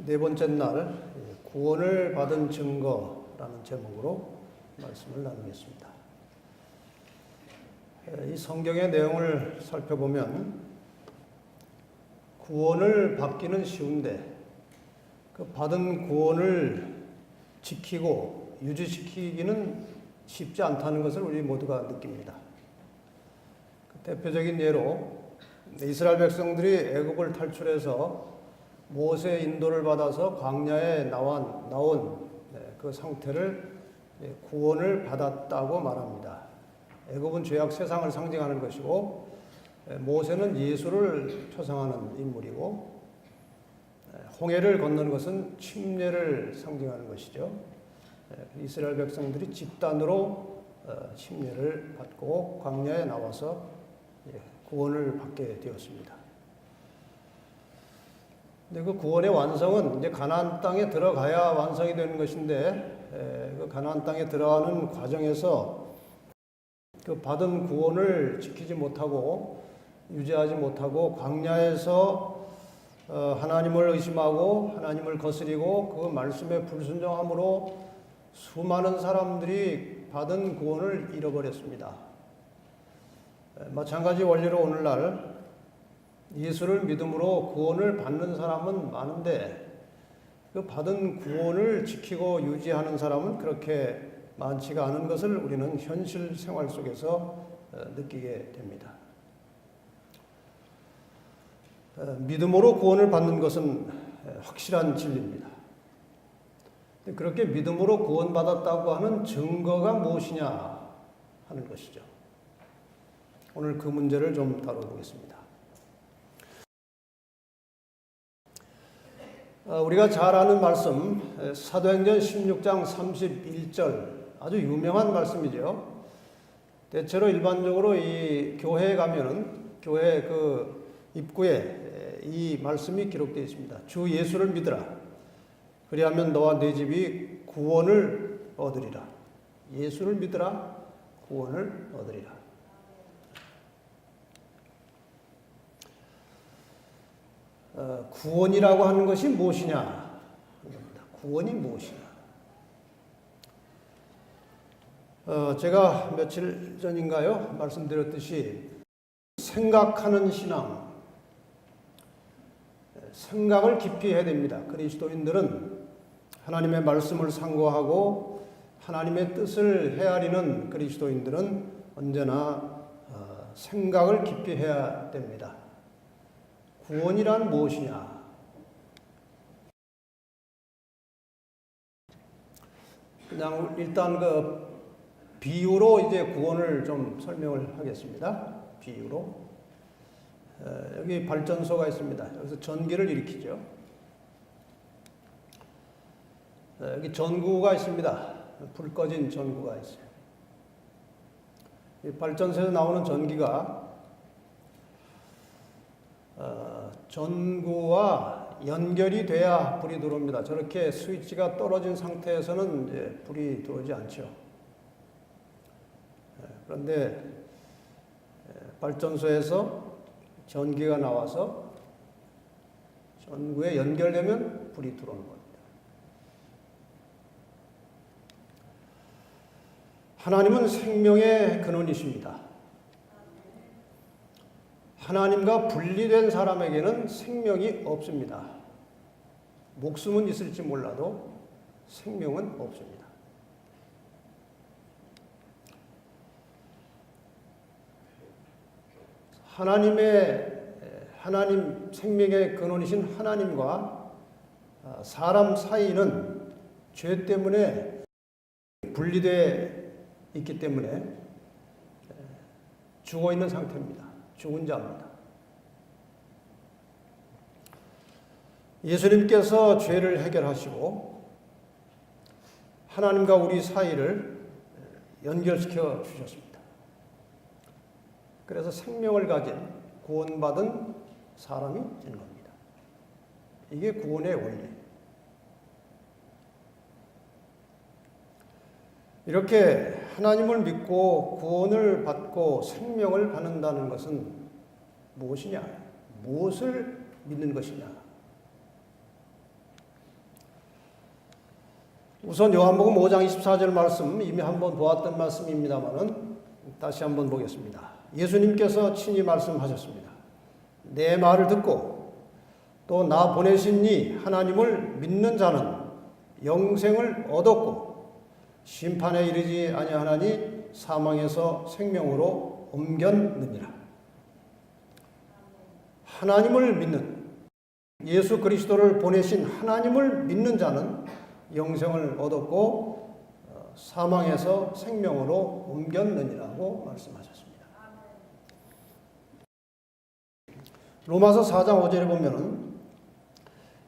네 번째 날 구원을 받은 증거라는 제목으로 말씀을 나누겠습니다. 이 성경의 내용을 살펴보면 구원을 받기는 쉬운데 그 받은 구원을 지키고 유지시키기는 쉽지 않다는 것을 우리 모두가 느낍니다. 대표적인 예로 이스라엘 백성들이 애굽을 탈출해서 모세의 인도를 받아서 광야에 나온 그 상태를 구원을 받았다고 말합니다. 애굽은 죄악 세상을 상징하는 것이고 모세는 예수를 표상하는 인물이고 홍해를 건너는 것은 침례를 상징하는 것이죠. 이스라엘 백성들이 집단으로 침례를 받고 광야에 나와서 구원을 받게 되었습니다. 근데 그 구원의 완성은 이제 가나안 땅에 들어가야 완성이 되는 것인데 그 가나안 땅에 들어가는 과정에서 그 받은 구원을 지키지 못하고 유지하지 못하고 광야에서 하나님을 의심하고 하나님을 거스리고 그 말씀에 불순종함으로 수많은 사람들이 받은 구원을 잃어버렸습니다. 마찬가지 원리로 오늘날 예수를 믿음으로 구원을 받는 사람은 많은데 그 받은 구원을 지키고 유지하는 사람은 그렇게 많지가 않은 것을 우리는 현실 생활 속에서 느끼게 됩니다. 믿음으로 구원을 받는 것은 확실한 진리입니다. 그렇게 믿음으로 구원받았다고 하는 증거가 무엇이냐 하는 것이죠. 오늘 그 문제를 좀 다뤄보겠습니다. 우리가 잘 아는 말씀, 사도행전 16장 31절, 아주 유명한 말씀이죠. 대체로 일반적으로 이 교회에 가면은 교회 그 입구에 이 말씀이 기록되어 있습니다. 주 예수를 믿으라. 그리하면 너와 네 집이 구원을 얻으리라. 예수를 믿으라. 구원을 얻으리라. 구원이라고 하는 것이 무엇이냐? 구원이 무엇이냐? 제가 며칠 전인가요? 말씀드렸듯이 생각하는 신앙, 생각을 깊이 해야 됩니다. 그리스도인들은 하나님의 말씀을 상고하고 하나님의 뜻을 헤아리는 그리스도인들은 언제나 생각을 깊이 해야 됩니다. 구원이란 무엇이냐? 그냥 일단 그 비유로 이제 구원을 좀 설명을 하겠습니다. 비유로. 여기 발전소가 있습니다. 여기서 전기를 일으키죠. 여기 전구가 있습니다. 불 꺼진 전구가 있어요. 이 발전소에서 나오는 전기가 전구와 연결이 돼야 불이 들어옵니다. 저렇게 스위치가 떨어진 상태에서는 이제 불이 들어오지 않죠. 그런데 발전소에서 전기가 나와서 전구에 연결되면 불이 들어오는 겁니다. 하나님은 생명의 근원이십니다. 하나님과 분리된 사람에게는 생명이 없습니다. 목숨은 있을지 몰라도 생명은 없습니다. 하나님 생명의 근원이신 하나님과 사람 사이는 죄 때문에 분리되어 있기 때문에 죽어 있는 상태입니다. 죽은 자입니다. 예수님께서 죄를 해결하시고 하나님과 우리 사이를 연결시켜 주셨습니다. 그래서 생명을 가진 구원받은 사람이 되는 겁니다. 이게 구원의 원리예요. 이렇게 하나님을 믿고 구원을 받고 생명을 받는다는 것은 무엇이냐? 무엇을 믿는 것이냐? 우선 요한복음 5장 24절 말씀 이미 한번 보았던 말씀입니다만은 다시 한번 보겠습니다. 예수님께서 친히 말씀하셨습니다. 내 말을 듣고 또 나 보내신 이 하나님을 믿는 자는 영생을 얻었고 심판에 이르지 아니하나니 사망에서 생명으로 옮겼느니라. 하나님을 믿는, 예수 그리스도를 보내신 하나님을 믿는 자는 영생을 얻었고 사망에서 생명으로 옮겼느니라고 말씀하셨습니다. 로마서 4장 5절에 보면은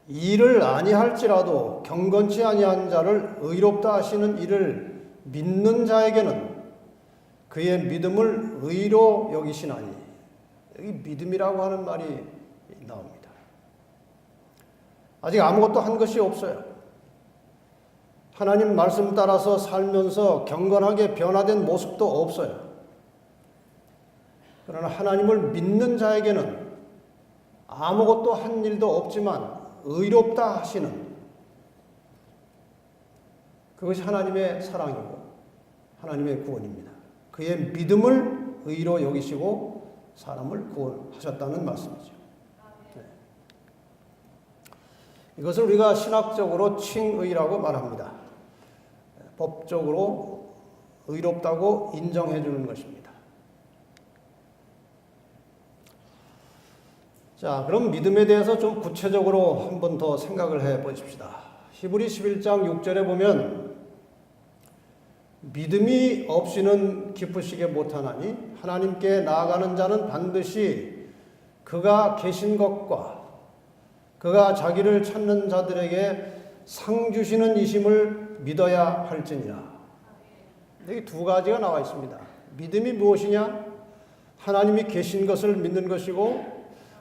이를 아니할지라도 경건치 아니한 자를 의롭다 하시는 이를 믿는 자에게는 그의 믿음을 의로 여기시나니, 여기 믿음이라고 하는 말이 나옵니다. 아직 아무것도 한 것이 없어요. 하나님 말씀 따라서 살면서 경건하게 변화된 모습도 없어요. 그러나 하나님을 믿는 자에게는 아무것도 한 일도 없지만 의롭다 하시는, 그것이 하나님의 사랑이고 하나님의 구원입니다. 그의 믿음을 의로 여기시고 사람을 구원하셨다는 말씀이죠. 네. 이것을 우리가 신학적으로 칭의라고 말합니다. 법적으로 의롭다고 인정해 주는 것입니다. 자, 그럼 믿음에 대해서 좀 구체적으로 한 번 더 생각을 해 보십시다. 히브리 11장 6절에 보면 믿음이 없이는 기쁘시게 못하나니 하나님께 나아가는 자는 반드시 그가 계신 것과 그가 자기를 찾는 자들에게 상 주시는 이심을 믿어야 할지니라. 여기 두 가지가 나와 있습니다. 믿음이 무엇이냐? 하나님이 계신 것을 믿는 것이고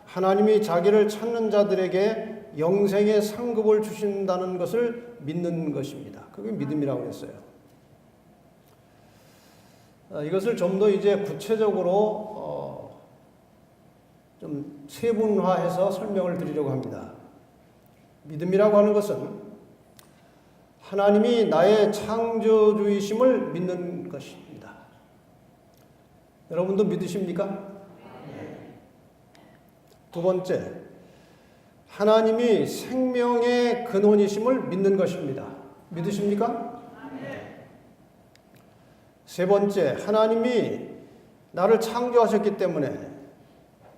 하나님이 자기를 찾는 자들에게 영생의 상급을 주신다는 것을 믿는 것입니다. 그게 믿음이라고 했어요. 이것을 좀 더 이제 구체적으로 좀 세분화해서 설명을 드리려고 합니다. 믿음이라고 하는 것은 하나님이 나의 창조주이심을 믿는 것입니다. 여러분도 믿으십니까? 두 번째, 하나님이 생명의 근원이심을 믿는 것입니다. 믿으십니까? 세 번째, 하나님이 나를 창조하셨기 때문에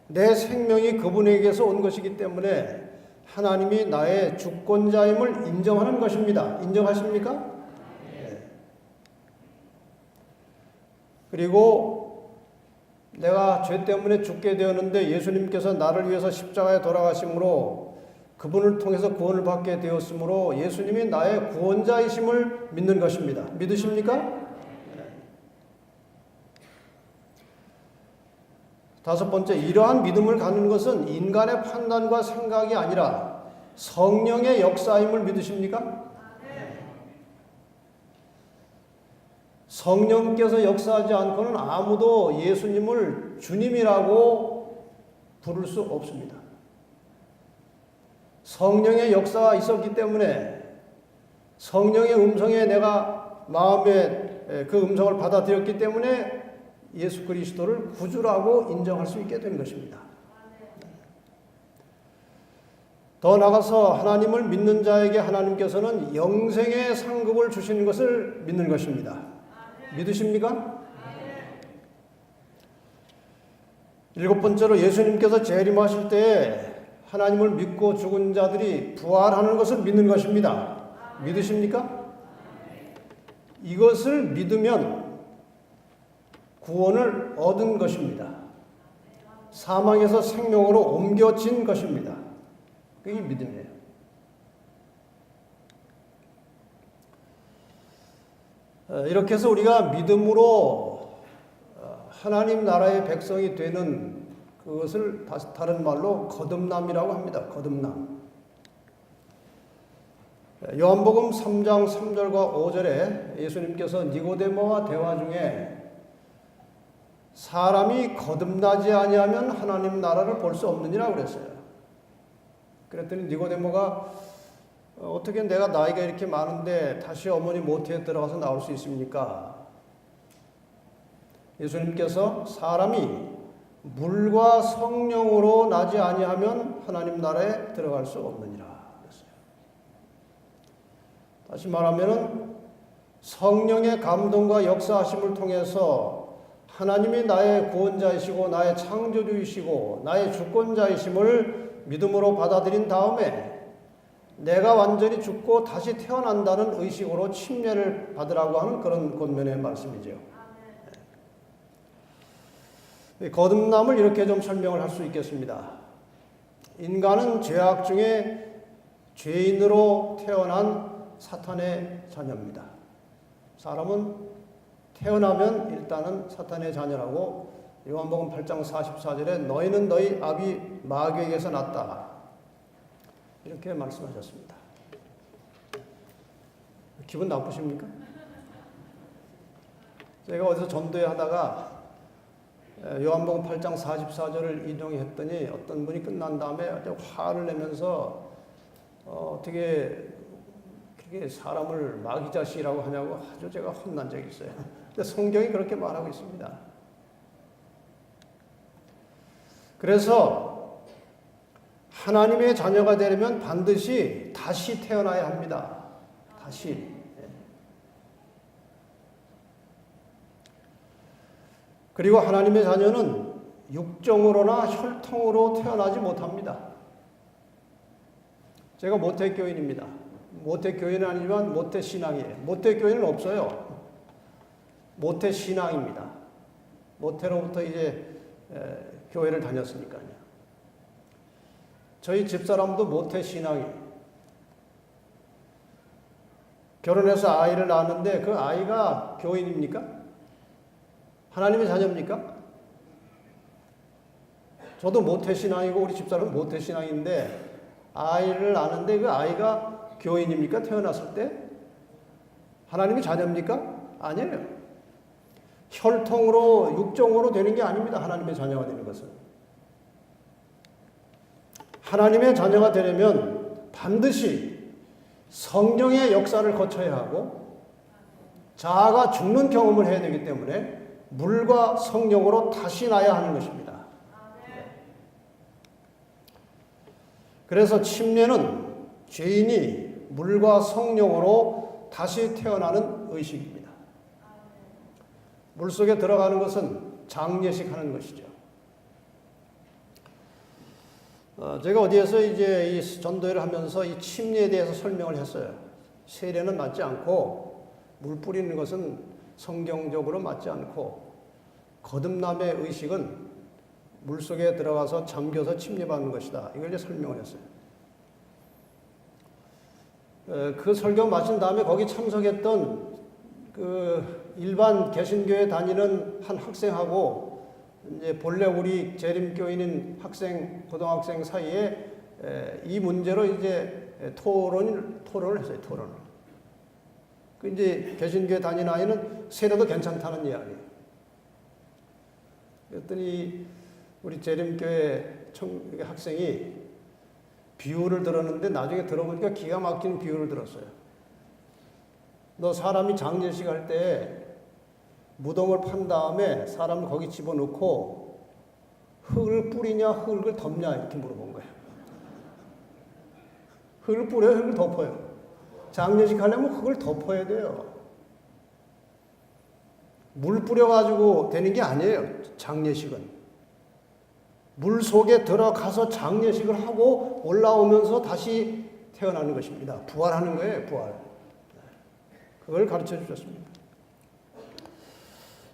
내 생명이 그분에게서 온 것이기 때문에 하나님이 나의 주권자임을 인정하는 것입니다. 인정하십니까? 네. 그리고 내가 죄 때문에 죽게 되었는데 예수님께서 나를 위해서 십자가에 돌아가심으로 그분을 통해서 구원을 받게 되었으므로 예수님이 나의 구원자이심을 믿는 것입니다. 믿으십니까? 네. 다섯 번째, 이러한 믿음을 갖는 것은 인간의 판단과 생각이 아니라 성령의 역사임을 믿으십니까? 성령께서 역사하지 않고는 아무도 예수님을 주님이라고 부를 수 없습니다. 성령의 역사가 있었기 때문에 성령의 음성에 내가 마음에 그 음성을 받아들였기 때문에 예수 그리스도를 구주라고 인정할 수 있게 된 것입니다. 더 나아가서 하나님을 믿는 자에게 하나님께서는 영생의 상급을 주시는 것을 믿는 것입니다. 믿으십니까? 일곱 번째로 예수님께서 재림하실 때에 하나님을 믿고 죽은 자들이 부활하는 것을 믿는 것입니다. 믿으십니까? 이것을 믿으면 구원을 얻은 것입니다. 사망에서 생명으로 옮겨진 것입니다. 그게 믿음이에요. 이렇게 해서 우리가 믿음으로 하나님 나라의 백성이 되는 그것을 다른 말로 거듭남이라고 합니다. 거듭남. 요한복음 3장 3절과 5절에 예수님께서 니고데모와 대화 중에 사람이 거듭나지 아니하면 하나님 나라를 볼 수 없느니라고 그랬어요. 그랬더니 니고데모가 어떻게 내가 나이가 이렇게 많은데 다시 어머니 모태에 들어가서 나올 수 있습니까? 예수님께서 사람이 물과 성령으로 나지 아니하면 하나님 나라에 들어갈 수 없느니라 그랬어요. 다시 말하면은 성령의 감동과 역사하심을 통해서 하나님이 나의 구원자이시고 나의 창조주이시고 나의 주권자이심을 믿음으로 받아들인 다음에 내가 완전히 죽고 다시 태어난다는 의식으로 침례를 받으라고 하는 그런 권면의 말씀이죠. 거듭남을 이렇게 좀 설명을 할 수 있겠습니다. 인간은 죄악 중에 죄인으로 태어난 사탄의 자녀입니다. 사람은 태어나면 일단은 사탄의 자녀라고 요한복음 8장 44절에 너희는 너희 아비 마귀에게서 났다 이렇게 말씀하셨습니다. 기분 나쁘십니까? 제가 어디서 전도회 하다가 요한복음 8장 44절을 인용했더니 어떤 분이 끝난 다음에 화를 내면서 어떻게 그렇게 사람을 마귀 자식이라고 하냐고 아주 제가 혼난 적이 있어요. 근데 성경이 그렇게 말하고 있습니다. 그래서 하나님의 자녀가 되려면 반드시 다시 태어나야 합니다. 다시. 그리고 하나님의 자녀는 육정으로나 혈통으로 태어나지 못합니다. 제가 모태교인입니다. 모태교인은 아니지만 모태신앙이에요. 모태교인은 없어요. 모태신앙입니다. 모태로부터 이제 교회를 다녔으니까요. 저희 집사람도 모태신앙이에요. 결혼해서 아이를 낳았는데 그 아이가 교인입니까? 하나님의 자녀입니까? 저도 모태신앙이고 우리 집사람은 모태신앙인데 아이를 낳았는데 그 아이가 교인입니까? 태어났을 때? 하나님의 자녀입니까? 아니에요. 혈통으로 육종으로 되는 게 아닙니다. 하나님의 자녀가 되는 것은. 하나님의 자녀가 되려면 반드시 성령의 역사를 거쳐야 하고 자아가 죽는 경험을 해야 되기 때문에 물과 성령으로 다시 나야 하는 것입니다. 그래서 침례는 죄인이 물과 성령으로 다시 태어나는 의식입니다. 물속에 들어가는 것은 장례식 하는 것이죠. 제가 어디에서 이제 이 전도회를 하면서 이 침례에 대해서 설명을 했어요. 세례는 맞지 않고 물 뿌리는 것은 성경적으로 맞지 않고 거듭남의 의식은 물속에 들어가서 잠겨서 침례받는 것이다. 이걸 이제 설명을 했어요. 그 설교 마친 다음에 거기 참석했던 그 일반 개신교에 다니는 한 학생하고 이제 본래 우리 재림교인인 고등학생 사이에 이 문제로 이제 토론을 했어요. 토론을. 그 이제 개신교에 다니는 아이는 세례도 괜찮다는 이야기예요. 그랬더니 우리 재림교회 학생이 비유를 들었는데 나중에 들어보니까 기가 막힌 비유를 들었어요. 너 사람이 장례식 할 때 무덤을 판 다음에 사람을 거기 집어넣고 흙을 뿌리냐 흙을 덮냐 이렇게 물어본 거예요. 흙을 뿌려요, 흙을 덮어요. 장례식 하려면 흙을 덮어야 돼요. 물 뿌려가지고 되는 게 아니에요. 장례식은. 물 속에 들어가서 장례식을 하고 올라오면서 다시 태어나는 것입니다. 부활하는 거예요. 부활. 그걸 가르쳐 주셨습니다.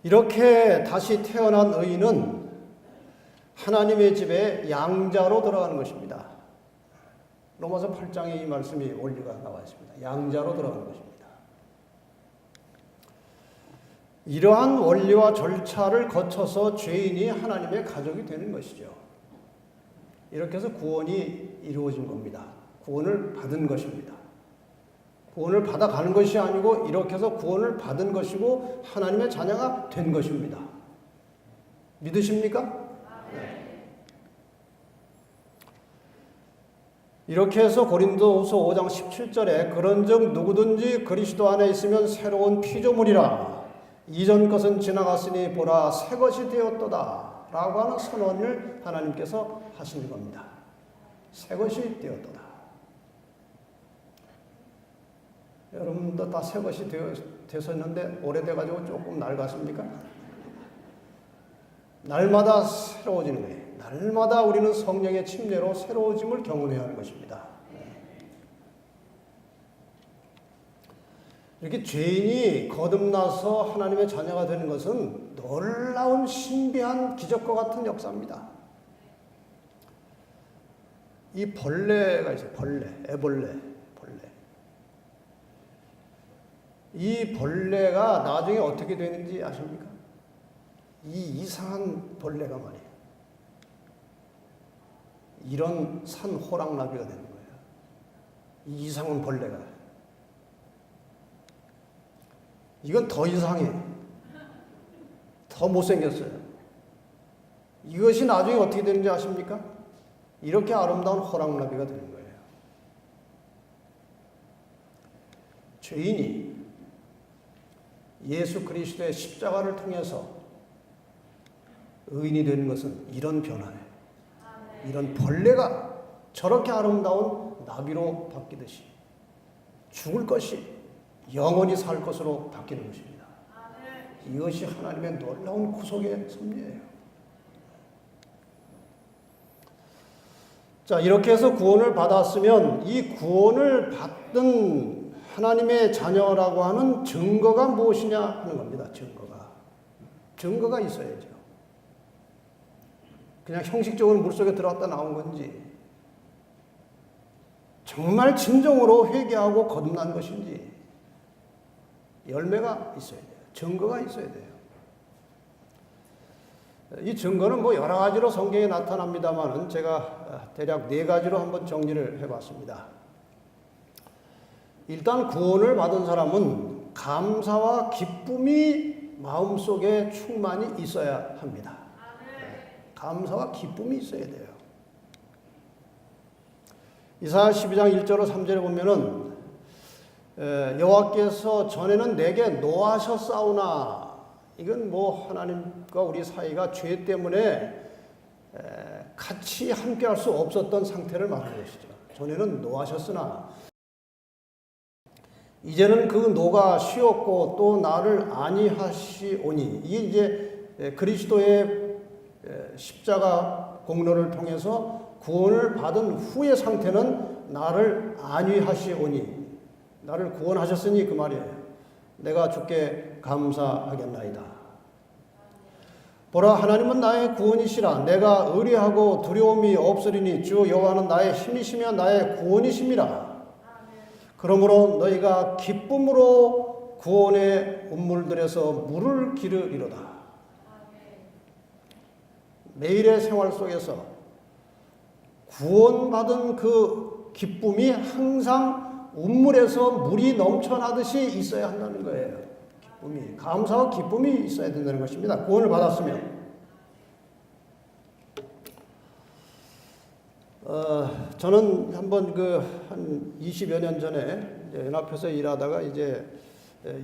이렇게 다시 태어난 의인은 하나님의 집에 양자로 들어가는 것입니다. 로마서 8장에 이 말씀이 원리가 나와 있습니다. 양자로 들어가는 것입니다. 이러한 원리와 절차를 거쳐서 죄인이 하나님의 가족이 되는 것이죠. 이렇게 해서 구원이 이루어진 겁니다. 구원을 받은 것입니다. 구원을 받아가는 것이 아니고 이렇게 해서 구원을 받은 것이고 하나님의 자녀가 된 것입니다. 믿으십니까? 네. 이렇게 해서 고린도후서 5장 17절에 그런즉 누구든지 그리스도 안에 있으면 새로운 피조물이라 이전 것은 지나갔으니 보라 새 것이 되었도다 라고 하는 선언을 하나님께서 하시는 겁니다. 새 것이 되었도다. 여러분도 다 새 것이 되었는데 오래돼가지고 조금 낡았습니까? 날마다 새로워지는 거예요. 날마다 우리는 성령의 침례로 새로워짐을 경험해야 하는 것입니다. 이렇게 죄인이 거듭나서 하나님의 자녀가 되는 것은 놀라운 신비한 기적과 같은 역사입니다. 이 벌레가 있어요. 애벌레. 이 벌레가 나중에 어떻게 되는지 아십니까? 이 이상한 벌레가 말이에요. 이런 산 호랑나비가 되는 거예요. 이 이상한 벌레가. 이건 더 이상해. 더 못생겼어요. 이것이 나중에 어떻게 되는지 아십니까? 이렇게 아름다운 호랑나비가 되는 거예요. 죄인이 예수 그리스도의 십자가를 통해서 의인이 되는 것은 이런 변화예요. 이런 벌레가 저렇게 아름다운 나비로 바뀌듯이 죽을 것이 영원히 살 것으로 바뀌는 것입니다. 이것이 하나님의 놀라운 구속의 섭리예요. 자, 이렇게 해서 구원을 받았으면 이 구원을 받은 하나님의 자녀라고 하는 증거가 무엇이냐 하는 겁니다. 증거가 있어야죠. 그냥 형식적으로 물속에 들어갔다 나온 건지 정말 진정으로 회개하고 거듭난 것인지 열매가 있어야 돼요. 증거가 있어야 돼요. 이 증거는 뭐 여러 가지로 성경에 나타납니다만은 제가 대략 4가지로 한번 정리를 해봤습니다. 일단 구원을 받은 사람은 감사와 기쁨이 마음속에 충만히 있어야 합니다. 감사와 기쁨이 있어야 돼요. 이사야 12장 1절로 3절에 보면은 여호와께서 전에는 내게 노하셨사오나 이건 뭐 하나님과 우리 사이가 죄 때문에 같이 함께할 수 없었던 상태를 말하는 것이죠. 전에는 노하셨으나 이제는 그 노가 쉬었고 또 나를 아니하시오니 이게 이제 그리스도의 십자가 공로를 통해서 구원을 받은 후의 상태는 나를 안위하시오니 나를 구원하셨으니 그 말이에요. 내가 주께 감사하겠나이다. 보라 하나님은 나의 구원이시라. 내가 의리하고 두려움이 없으리니 주 여호와는 나의 힘이시며 나의 구원이심이라. 그러므로 너희가 기쁨으로 구원의 운물들에서 물을 기르리로다. 매일의 생활 속에서 구원받은 그 기쁨이 항상 운물에서 물이 넘쳐나듯이 있어야 한다는 거예요. 기쁨이, 감사와 기쁨이 있어야 된다는 것입니다. 구원을 받았으면. 저는 한번 한 20여 년 전에 연합회에서 일하다가 이제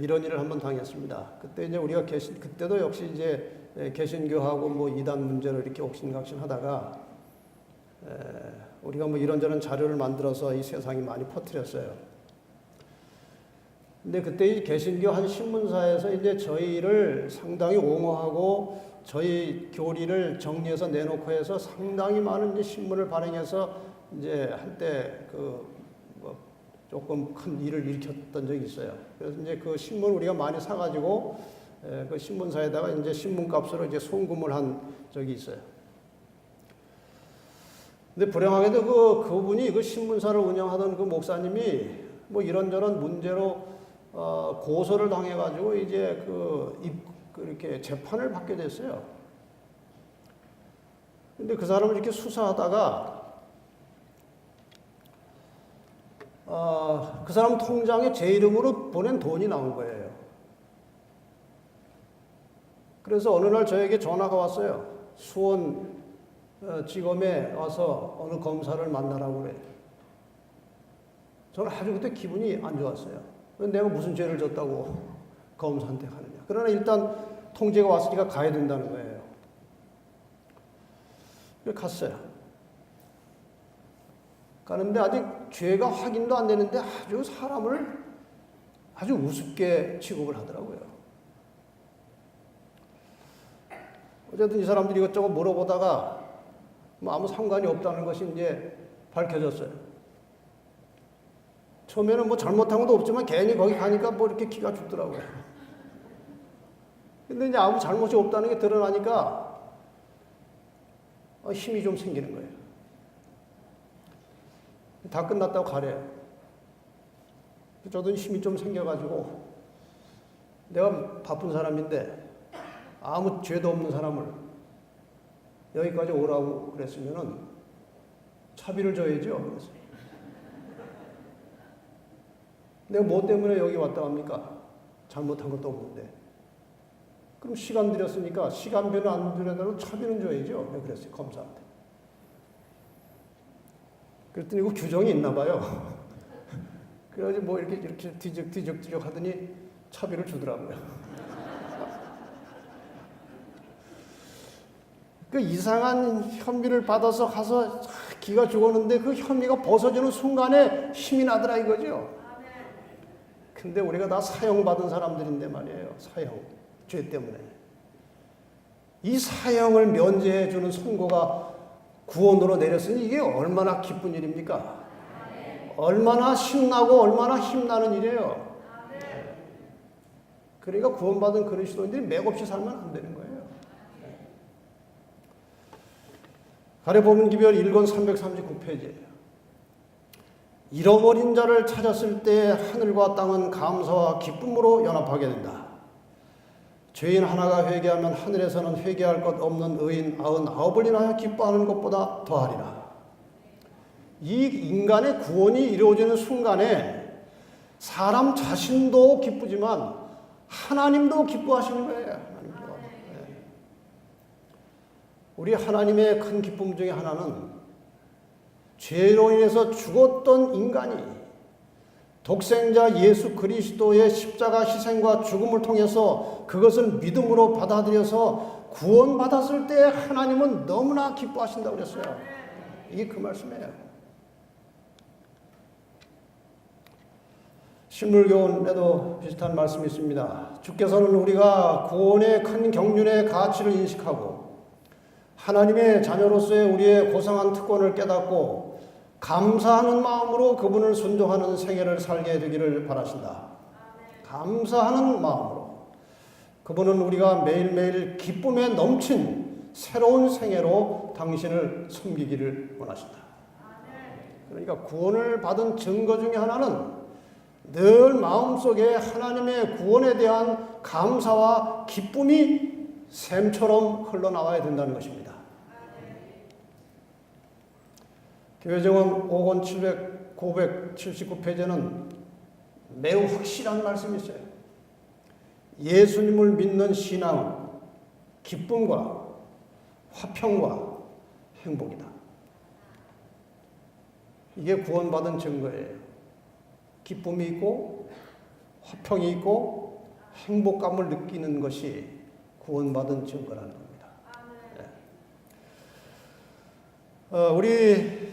이런 일을 한번 당했습니다. 그때 이제 우리가 그때도 역시 이제 개신교하고 뭐 이단 문제를 이렇게 옥신각신 하다가 우리가 뭐 이런저런 자료를 만들어서 이 세상이 많이 퍼뜨렸어요. 근데 그때 이 개신교 한 신문사에서 이제 저희를 상당히 옹호하고 저희 교리를 정리해서 내놓고 해서 상당히 많은 이제 신문을 발행해서 이제 한때 뭐 조금 큰 일을 일으켰던 적이 있어요. 그래서 이제 그 신문 우리가 많이 사가지고 그 신문사에다가 이제 신문값으로 이제 송금을 한 적이 있어요. 근데 불행하게도 그분이 그 신문사를 운영하던 그 목사님이 뭐 이런저런 문제로 고소를 당해가지고 이제 이렇게 재판을 받게 됐어요. 근데 그 사람을 이렇게 수사하다가 그 사람 통장에 제 이름으로 보낸 돈이 나온 거예요. 그래서 어느 날 저에게 전화가 왔어요. 수원 지검에 와서 어느 검사를 만나라고 그래. 저는 아주 그때 기분이 안 좋았어요. 내가 무슨 죄를 졌다고 검 선택하느냐. 그러나 일단 통제가 왔으니까 가야 된다는 거예요. 그래서 갔어요. 가는데 아직 죄가 확인도 안 되는데 아주 사람을 아주 우습게 취급을 하더라고요. 어쨌든 이 사람들이 이것저것 물어보다가 뭐 아무 상관이 없다는 것이 이제 밝혀졌어요. 처음에는 뭐 잘못한 것도 없지만 괜히 거기 가니까 뭐 이렇게 기가 죽더라고요. 근데 이제 아무 잘못이 없다는 게 드러나니까 힘이 좀 생기는 거예요. 다 끝났다고 가래요. 저도 힘이 좀 생겨가지고 내가 바쁜 사람인데 아무 죄도 없는 사람을 여기까지 오라고 그랬으면은 차비를 줘야죠. 그래서 내가 뭐 때문에 여기 왔다 갑니까? 잘못한 것도 없는데. 그럼 시간 들였으니까 시간비는 안 들여다도 차비는 줘야죠. 내가 그랬어요. 검사한테. 그랬더니 이거 규정이 있나 봐요. 그래가지고 뭐 이렇게 뒤적뒤적 하더니 차비를 주더라고요. 그 이상한 혐의를 받아서 가서 기가 죽었는데 그 혐의가 벗어지는 순간에 힘이 나더라 이거죠. 근데 우리가 다 사형받은 사람들인데 말이에요. 사형. 죄 때문에. 이 사형을 면제해주는 선고가 구원으로 내렸으니 이게 얼마나 기쁜 일입니까? 얼마나 신나고 얼마나 힘나는 일이에요. 그러니까 구원받은 그리스도인들이 맥없이 살면 안 되는 거예요. 가려보면 기별 1권 339페이지예요. 잃어버린 자를 찾았을 때 하늘과 땅은 감사와 기쁨으로 연합하게 된다. 죄인 하나가 회개하면 하늘에서는 회개할 것 없는 의인 99을 인하여 기뻐하는 것보다 더하리라. 이 인간의 구원이 이루어지는 순간에 사람 자신도 기쁘지만 하나님도 기뻐하시는 거예요. 하나님도. 우리 하나님의 큰 기쁨 중에 하나는 죄로 인해서 죽었던 인간이 독생자 예수 그리스도의 십자가 희생과 죽음을 통해서 그것을 믿음으로 받아들여서 구원받았을 때 하나님은 너무나 기뻐하신다고 그랬어요. 이게 그 말씀이에요. 신물교훈에도 비슷한 말씀이 있습니다. 주께서는 우리가 구원의 큰 경륜의 가치를 인식하고 하나님의 자녀로서의 우리의 고상한 특권을 깨닫고 감사하는 마음으로 그분을 순종하는 생애를 살게 되기를 바라신다. 감사하는 마음으로. 그분은 우리가 매일매일 기쁨에 넘친 새로운 생애로 당신을 섬기기를 원하신다. 그러니까 구원을 받은 증거 중에 하나는 늘 마음속에 하나님의 구원에 대한 감사와 기쁨이 샘처럼 흘러나와야 된다는 것입니다. 교회정원 5권 979페이지는 매우 확실한 말씀이 있어요. 예수님을 믿는 신앙은 기쁨과 화평과 행복이다. 이게 구원받은 증거예요. 기쁨이 있고 화평이 있고 행복감을 느끼는 것이 구원받은 증거라는 겁니다. 우리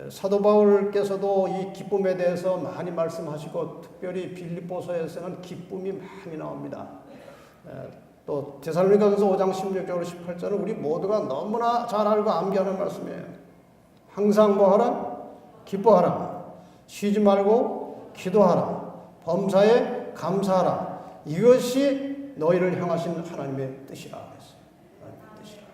사도 바울께서도 이 기쁨에 대해서 많이 말씀하시고 특별히 빌립보서에서는 기쁨이 많이 나옵니다. 또 데살로니가전서 5장 16절로 18절은 우리 모두가 너무나 잘 알고 암기하는 말씀이에요. 항상 뭐하라? 기뻐하라. 쉬지 말고 기도하라. 범사에 감사하라. 이것이 너희를 향하신 하나님의 뜻이라 그랬어요. 하나님의 뜻이라.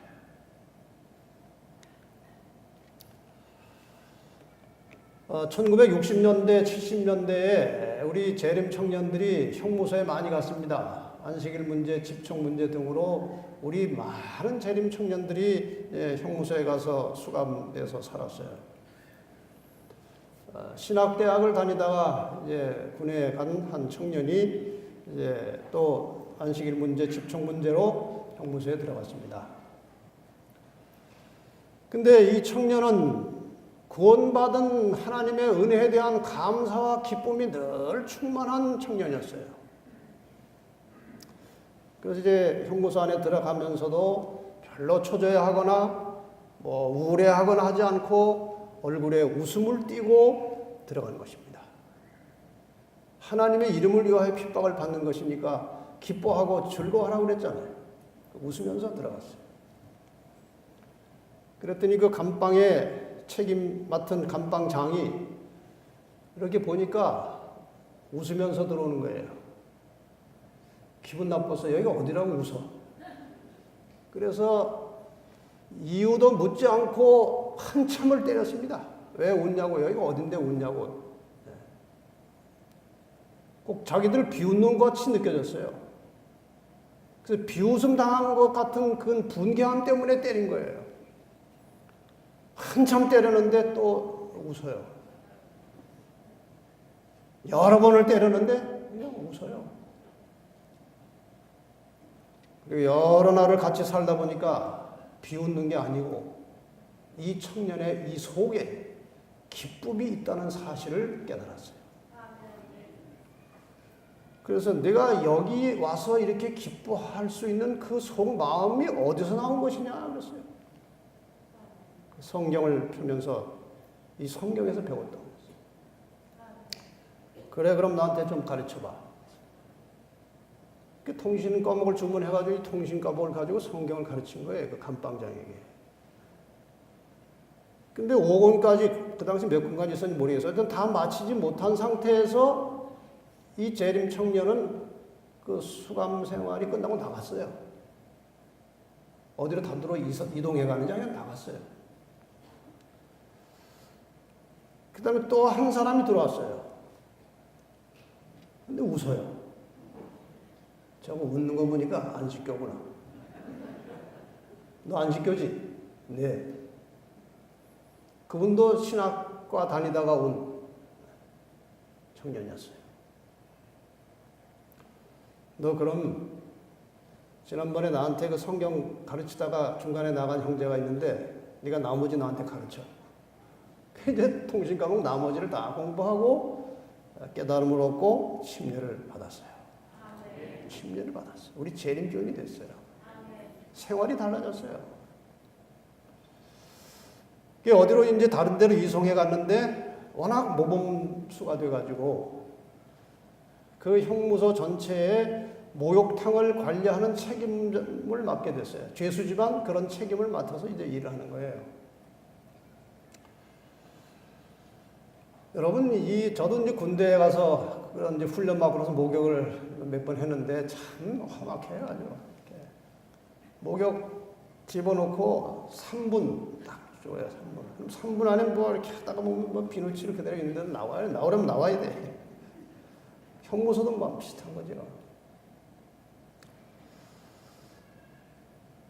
1960년대, 70년대에 우리 재림 청년들이 형무소에 많이 갔습니다. 안식일 문제, 집총 문제 등으로 우리 많은 재림 청년들이 형무소에 가서 수감돼서 살았어요. 신학대학을 다니다가 이제 군에 간 한 청년이 이제 또 안식일 문제, 집총 문제로 형무소에 들어갔습니다. 근데 이 청년은 구원받은 하나님의 은혜에 대한 감사와 기쁨이 늘 충만한 청년이었어요. 그래서 이제 형무소 안에 들어가면서도 별로 초조해하거나 뭐 우울해하거나 하지 않고 얼굴에 웃음을 띠고 들어간 것입니다. 하나님의 이름을 위하여 핍박을 받는 것이니까 기뻐하고 즐거워하라고 그랬잖아요. 웃으면서 들어갔어요. 그랬더니 그 감방에 책임 맡은 감방장이 이렇게 보니까 웃으면서 들어오는 거예요. 기분 나빠서 여기가 어디라고 웃어. 그래서 이유도 묻지 않고 한참을 때렸습니다. 왜 웃냐고, 여기가 어딘데 웃냐고. 꼭 자기들 비웃는 것 같이 느껴졌어요. 그래서 비웃음 당한 것 같은 그 분개함 때문에 때린 거예요. 한참 때렸는데 또 웃어요. 여러 번을 때렸는데 그냥 웃어요. 그리고 여러 날을 같이 살다 보니까 비웃는 게 아니고 이 청년의 이 속에 기쁨이 있다는 사실을 깨달았어요. 그래서 내가 여기 와서 이렇게 기뻐할 수 있는 그 속마음이 어디서 나온 것이냐 그랬어요. 성경을 펴면서 이 성경에서 배웠던 거예요. 그래, 그럼 나한테 좀 가르쳐봐. 그 통신 과목을 주문해가지고 이 통신 과목을 가지고 성경을 가르친 거예요. 그 감방장에게. 근데 5권까지, 그 당시 몇 권까지 있었는지 모르겠어요. 일단 다 마치지 못한 상태에서 이 재림 청년은 그 수감 생활이 끝나고 나갔어요. 어디로 단도로 이동해 가는지 그냥 나갔어요. 그 다음에 또 한 사람이 들어왔어요. 근데 웃어요. 저거 웃는 거 보니까 안식교구나. 너 안식교지? 네. 그분도 신학과 다니다가 온 청년이었어요. 너 그럼 지난번에 나한테 그 성경 가르치다가 중간에 나간 형제가 있는데 네가 나머지 나한테 가르쳐. 이제 통신 과목 나머지를 다 공부하고 깨달음을 얻고 침례를 받았어요. 침례를 받았어요. 우리 재림교인이 됐어요. 생활이 달라졌어요. 어디로 이제 다른 데로 이송해 갔는데 워낙 모범수가 돼가지고 그 형무소 전체에 목욕탕을 관리하는 책임을 맡게 됐어요. 죄수지만 그런 책임을 맡아서 이제 일을 하는 거예요. 여러분, 저도 이제 군대에 가서 그런 이제 훈련 받고 나서 목욕을 몇 번 했는데 참 험악해요, 아주. 목욕 집어넣고 3분 딱 줘요, 3분. 그럼 3분 안에 뭐 이렇게 하다가 뭐 비누칠을 그대로 있는데 나와요. 나오려면 나와야 돼. 형무소도 뭐 비슷한 거죠.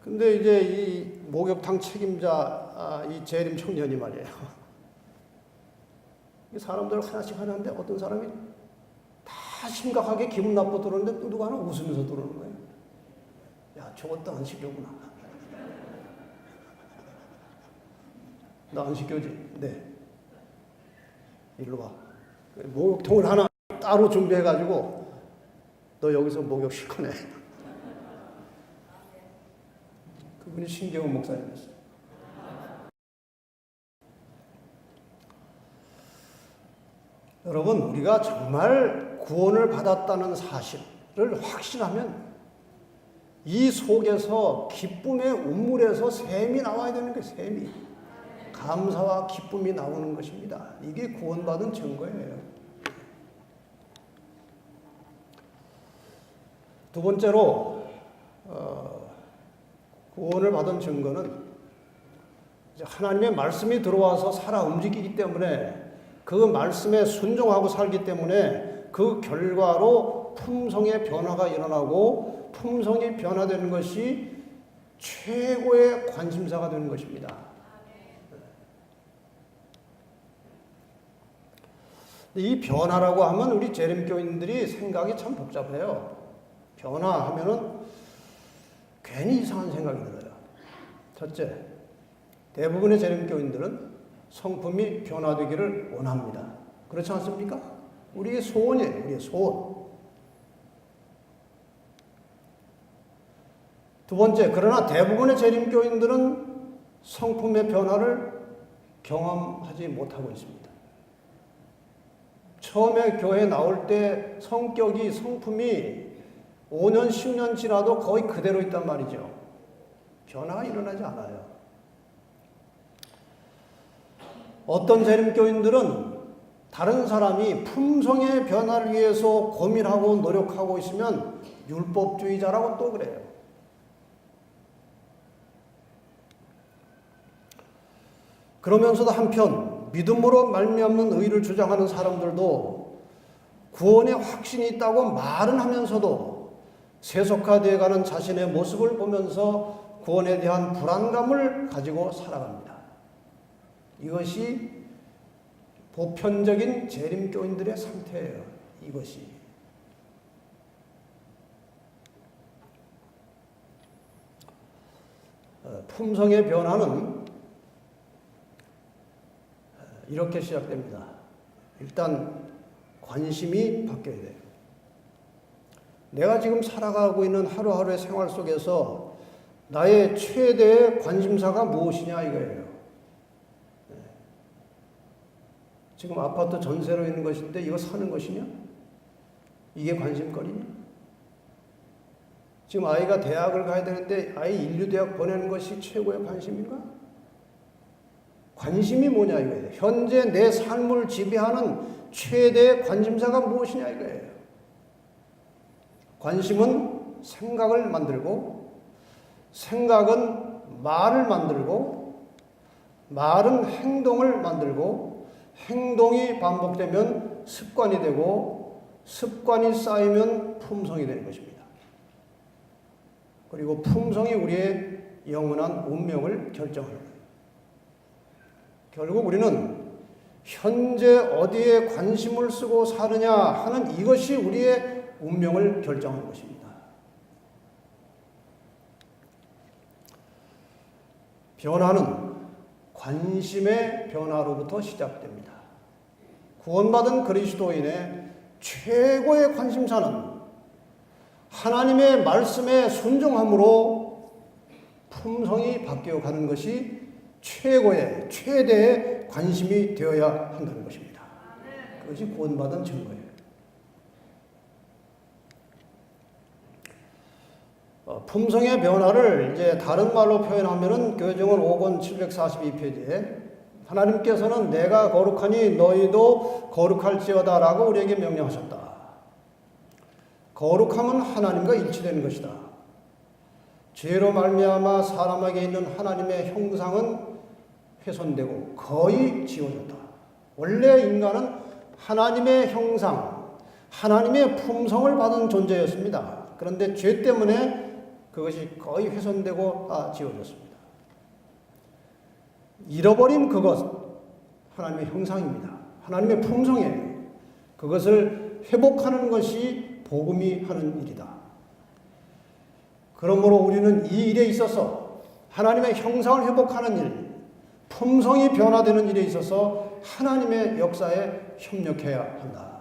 근데 이제 이 목욕탕 책임자, 이 재림 청년이 말이에요. 사람들 하나씩 하는데 어떤 사람이 다 심각하게 기분 나빠 들어오는데 또 누가 하나 웃으면서 들어오는 거예요. 야, 저것도 안식교구나. 나 안식교지? 네. 일로 와. 목욕통을 하나 따로 준비해가지고 너 여기서 목욕 실컷 해. 그분이 신경훈 목사님이었어요. 여러분, 우리가 정말 구원을 받았다는 사실을 확신하면 이 속에서 기쁨의 운물에서 샘이 나와야 되는 거예요. 샘이. 감사와 기쁨이 나오는 것입니다. 이게 구원받은 증거예요. 두 번째로 구원을 받은 증거는 이제 하나님의 말씀이 들어와서 살아 움직이기 때문에 그 말씀에 순종하고 살기 때문에 그 결과로 품성의 변화가 일어나고 품성이 변화되는 것이 최고의 관심사가 되는 것입니다. 이 변화라고 하면 우리 재림교인들이 생각이 참 복잡해요. 변화하면은 괜히 이상한 생각이 들어요. 첫째, 대부분의 재림교인들은 성품이 변화되기를 원합니다. 그렇지 않습니까? 우리의 소원이에요. 우리의 소원. 두 번째, 그러나 대부분의 재림교인들은 성품의 변화를 경험하지 못하고 있습니다. 처음에 교회 나올 때 성품이 5년, 10년 지나도 거의 그대로 있단 말이죠. 변화가 일어나지 않아요. 어떤 재림교인들은 다른 사람이 품성의 변화를 위해서 고민하고 노력하고 있으면 율법주의자라고 또 그래요. 그러면서도 한편 믿음으로 말미암는 의를 주장하는 사람들도 구원의 확신이 있다고 말은 하면서도 세속화되어 가는 자신의 모습을 보면서 구원에 대한 불안감을 가지고 살아갑니다. 이것이 보편적인 재림교인들의 상태예요. 이것이. 품성의 변화는 이렇게 시작됩니다. 일단 관심이 바뀌어야 돼요. 내가 지금 살아가고 있는 하루하루의 생활 속에서 나의 최대의 관심사가 무엇이냐 이거예요. 지금 아파트 전세로 있는 것인데 이거 사는 것이냐? 이게 관심거리냐? 지금 아이가 대학을 가야 되는데 아이 인류대학 보내는 것이 최고의 관심인가? 관심이 뭐냐 이거예요. 현재 내 삶을 지배하는 최대의 관심사가 무엇이냐 이거예요. 관심은 생각을 만들고, 생각은 말을 만들고, 말은 행동을 만들고, 행동이 반복되면 습관이 되고, 습관이 쌓이면 품성이 되는 것입니다. 그리고 품성이 우리의 영원한 운명을 결정하는 거예요. 결국 우리는 현재 어디에 관심을 쓰고 사느냐 하는 이것이 우리의 운명을 결정하는 것입니다. 변화는 관심의 변화로부터 시작됩니다. 구원받은 그리스도인의 최고의 관심사는 하나님의 말씀에 순종함으로 품성이 바뀌어가는 것이 최대의 관심이 되어야 한다는 것입니다. 그것이 구원받은 증거예요. 품성의 변화를 이제 다른 말로 표현하면은 교정은 5권 742페이지에 하나님께서는 내가 거룩하니 너희도 거룩할지어다라고 우리에게 명령하셨다. 거룩함은 하나님과 일치되는 것이다. 죄로 말미암아 사람에게 있는 하나님의 형상은 훼손되고 거의 지워졌다. 원래 인간은 하나님의 형상, 하나님의 품성을 받은 존재였습니다. 그런데 죄 때문에 그것이 거의 훼손되고 지워졌습니다. 잃어버린 그것, 하나님의 형상입니다. 하나님의 품성이에요. 그것을 회복하는 것이 복음이 하는 일이다. 그러므로 우리는 이 일에 있어서 하나님의 형상을 회복하는 일, 품성이 변화되는 일에 있어서 하나님의 역사에 협력해야 한다.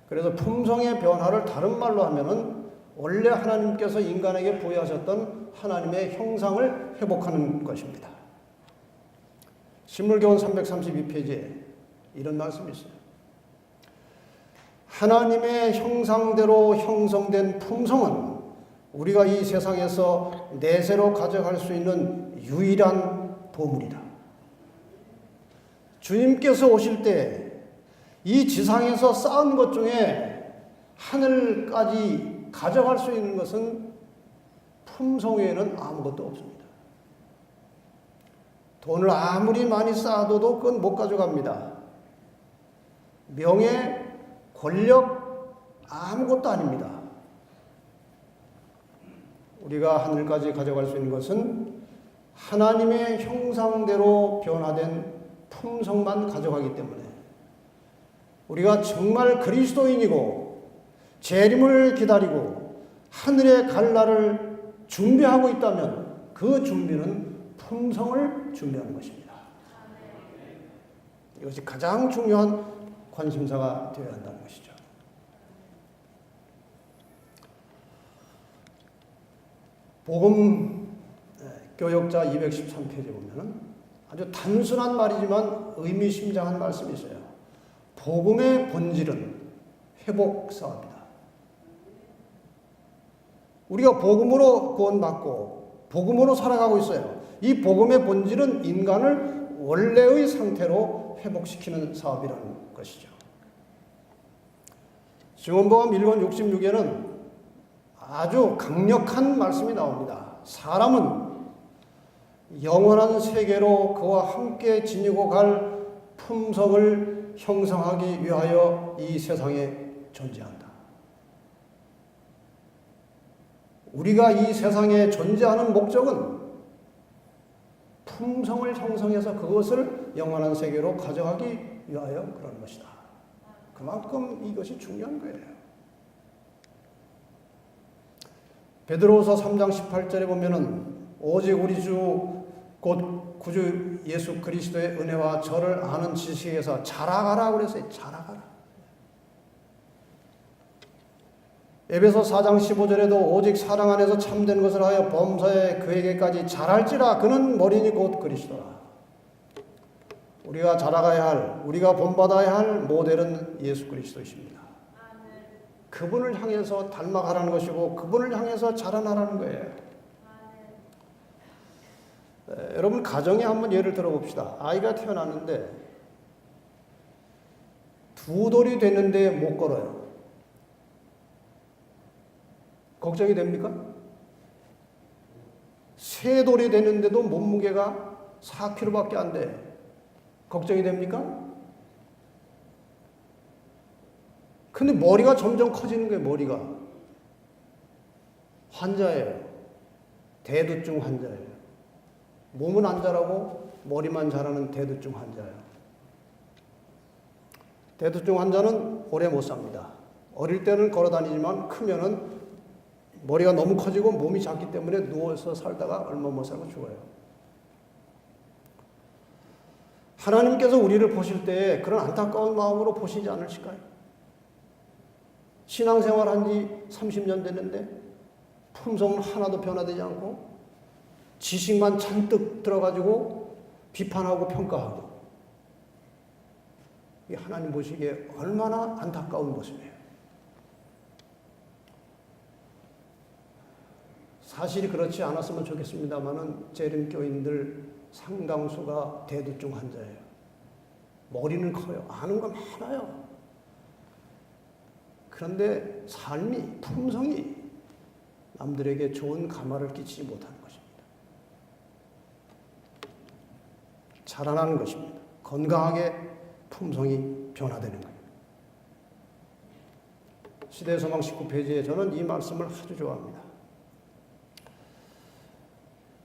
그래서 품성의 변화를 다른 말로 하면은 원래 하나님께서 인간에게 부여하셨던 하나님의 형상을 회복하는 것입니다. 신물교훈 332페이지에 이런 말씀이 있어요. 하나님의 형상대로 형성된 품성은 우리가 이 세상에서 내세로 가져갈 수 있는 유일한 보물이다. 주님께서 오실 때 이 지상에서 쌓은 것 중에 하늘까지 가져갈 수 있는 것은 품성 외에는 아무것도 없습니다. 돈을 아무리 많이 쌓아둬도 그건 못 가져갑니다. 명예, 권력, 아무것도 아닙니다. 우리가 하늘까지 가져갈 수 있는 것은 하나님의 형상대로 변화된 품성만 가져가기 때문에 우리가 정말 그리스도인이고 재림을 기다리고 하늘에 갈 날을 준비하고 있다면 그 준비는 품성을 준비하는 것입니다. 이것이 가장 중요한 관심사가 되어야 한다는 것이죠. 복음 교역자 213페이지에 보면은 아주 단순한 말이지만 의미심장한 말씀이 있어요. 복음의 본질은 회복 사업이다. 우리가 복음으로 구원받고 복음으로 살아가고 있어요. 이 복음의 본질은 인간을 원래의 상태로 회복시키는 사업이라는 것이죠. 증언복음 1권 66에는 아주 강력한 말씀이 나옵니다. 사람은 영원한 세계로 그와 함께 지니고 갈 품성을 형성하기 위하여 이 세상에 존재한다. 우리가 이 세상에 존재하는 목적은 품성을 형성해서 그것을 영원한 세계로 가져가기 위하여 그런 것이다. 그만큼 이것이 중요한 거예요. 베드로후서 3장 18절에 보면은 오직 우리 주 곧 구주 예수 그리스도의 은혜와 저를 아는 지식에서 자라가라 그랬어요. 자라가라. 에베소 4장 15절에도 오직 사랑 안에서 참된 것을 하여 범사에 그에게까지 자랄지라 그는 머리니 곧 그리스도라. 우리가 자라가야 할, 우리가 본받아야 할 모델은 예수 그리스도이십니다. 그분을 향해서 닮아가라는 것이고 그분을 향해서 자라나라는 거예요. 여러분 가정에 한번 예를 들어봅시다. 아이가 태어났는데 두 돌이 됐는데 못 걸어요. 걱정이 됩니까? 세 돌이 됐는데도 몸무게가 4kg밖에 안 돼. 걱정이 됩니까? 근데 머리가 점점 커지는 거예요. 머리가. 환자예요. 대두증 환자예요. 몸은 안 자라고 머리만 자라는 대두증 환자예요. 대두증 환자는 오래 못 삽니다. 어릴 때는 걸어 다니지만 크면은 머리가 너무 커지고 몸이 작기 때문에 누워서 살다가 얼마 못 살고 죽어요. 하나님께서 우리를 보실 때 그런 안타까운 마음으로 보시지 않으실까요? 신앙생활 한 지 30년 됐는데 품성은 하나도 변화되지 않고 지식만 잔뜩 들어가지고 비판하고 평가하고, 이게 하나님 보시기에 얼마나 안타까운 모습이에요. 사실이 그렇지 않았으면 좋겠습니다만은 재림교인들 상당수가 대두증 환자예요. 머리는 커요. 아는 건 많아요. 그런데 삶이, 품성이 남들에게 좋은 감화를 끼치지 못하는 것입니다. 자라나는 것입니다. 건강하게 품성이 변화되는 거예요. 시대의 소망 19페이지에 저는 이 말씀을 아주 좋아합니다.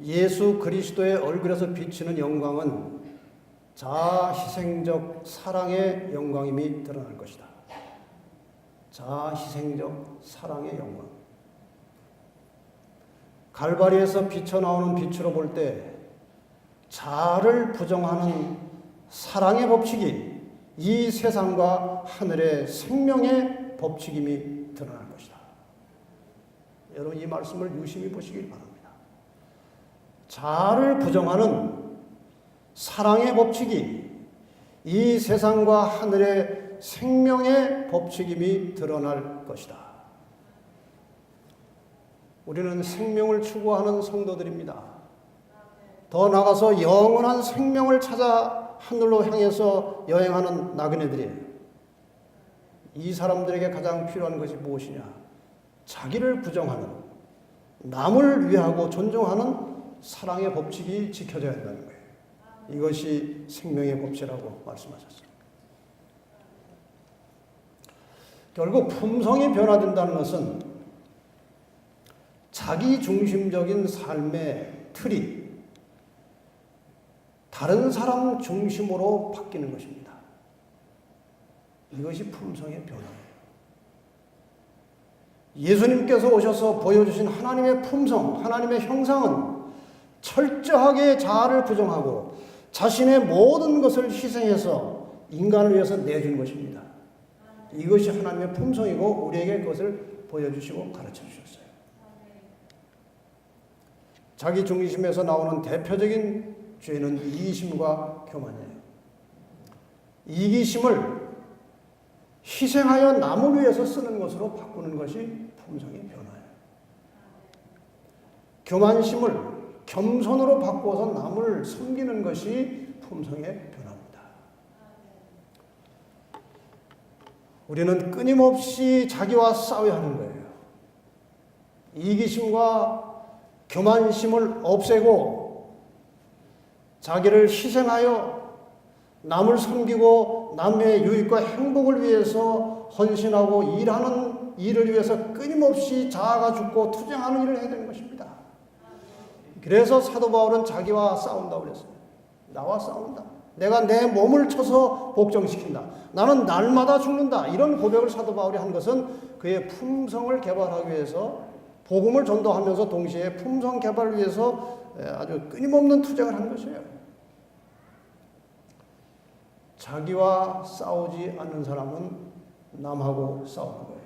예수 그리스도의 얼굴에서 비치는 영광은 자아희생적 사랑의 영광임이 드러날 것이다. 자아희생적 사랑의 영광. 갈바리에서 비쳐나오는 빛으로 볼 때 자아를 부정하는 사랑의 법칙이 이 세상과 하늘의 생명의 법칙임이 드러날 것이다. 여러분 이 말씀을 유심히 보시길 바랍니다. 자아를 부정하는 사랑의 법칙이 이 세상과 하늘의 생명의 법칙임이 드러날 것이다. 우리는 생명을 추구하는 성도들입니다. 더 나아가서 영원한 생명을 찾아 하늘로 향해서 여행하는 나그네들이에요. 이 사람들에게 가장 필요한 것이 무엇이냐? 자기를 부정하는, 남을 위하고 존중하는 사랑의 법칙이 지켜져야 한다는 거예요. 이것이 생명의 법칙이라고 말씀하셨습니다. 결국 품성이 변화된다는 것은 자기 중심적인 삶의 틀이 다른 사람 중심으로 바뀌는 것입니다. 이것이 품성의 변화예요. 예수님께서 오셔서 보여주신 하나님의 품성, 하나님의 형상은 철저하게 자아를 부정하고 자신의 모든 것을 희생해서 인간을 위해서 내준 것입니다. 이것이 하나님의 품성이고 우리에게 그것을 보여주시고 가르쳐 주셨어요. 자기 중심에서 나오는 대표적인 죄는 이기심과 교만이에요. 이기심을 희생하여 남을 위해서 쓰는 것으로 바꾸는 것이 품성의 변화예요. 교만심을 겸손으로 바꾸어서 남을 섬기는 것이 품성의 변화입니다. 우리는 끊임없이 자기와 싸워야 하는 거예요. 이기심과 교만심을 없애고 자기를 희생하여 남을 섬기고 남의 유익과 행복을 위해서 헌신하고 일하는 일을 위해서 끊임없이 자아가 죽고 투쟁하는 일을 해야 되는 것입니다. 그래서 사도 바울은 자기와 싸운다고 그랬어요. 나와 싸운다. 내가 내 몸을 쳐서 복종시킨다. 나는 날마다 죽는다. 이런 고백을 사도 바울이 한 것은 그의 품성을 개발하기 위해서 복음을 전도하면서 동시에 품성 개발을 위해서 아주 끊임없는 투쟁을 한 것이에요. 자기와 싸우지 않는 사람은 남하고 싸우는 거예요.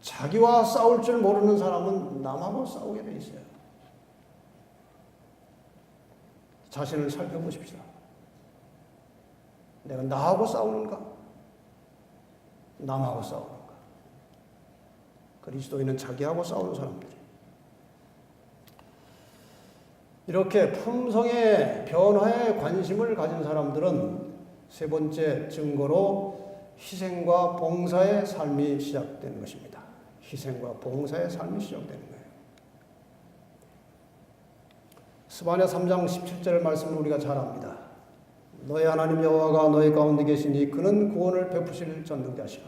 자기와 싸울 줄 모르는 사람은 남하고 싸우게 돼 있어요. 자신을 살펴보십시다. 내가 나하고 싸우는가? 남하고 싸우는가? 그리스도인은 자기하고 싸우는 사람들이에요. 이렇게 품성의 변화에 관심을 가진 사람들은 세 번째 증거로 희생과 봉사의 삶이 시작되는 것입니다. 희생과 봉사의 삶이 시작되는 거예요. 스바냐 3장 17절 말씀을 우리가 잘 압니다. 너의 하나님 여호와가 너희 가운데 계시니 그는 구원을 베푸실 전능자시라.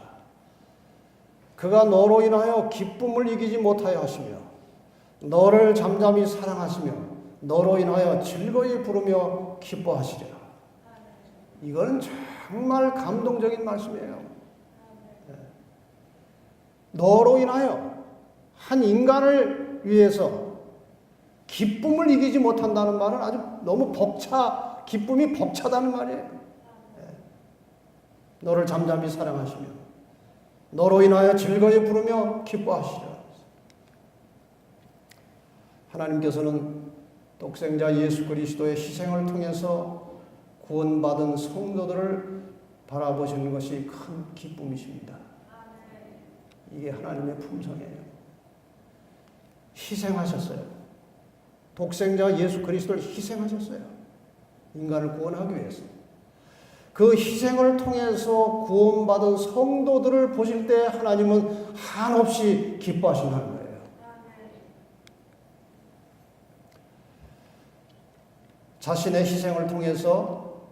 그가 너로 인하여 기쁨을 이기지 못하여 하시며 너를 잠잠히 사랑하시며 너로 인하여 즐거이 부르며 기뻐하시리라. 이거는 정말 감동적인 말씀이에요. 너로 인하여 한 인간을 위해서 기쁨을 이기지 못한다는 말은 아주 너무 기쁨이 벅차다는 말이에요. 너를 잠잠히 사랑하시며 너로 인하여 즐거이 부르며 기뻐하시리라. 하나님께서는 독생자 예수 그리스도의 희생을 통해서 구원받은 성도들을 바라보시는 것이 큰 기쁨이십니다. 이게 하나님의 품성이에요. 희생하셨어요. 독생자 예수 그리스도를 희생하셨어요. 인간을 구원하기 위해서. 그 희생을 통해서 구원받은 성도들을 보실 때 하나님은 한없이 기뻐하신다는 거예요. 자신의 희생을 통해서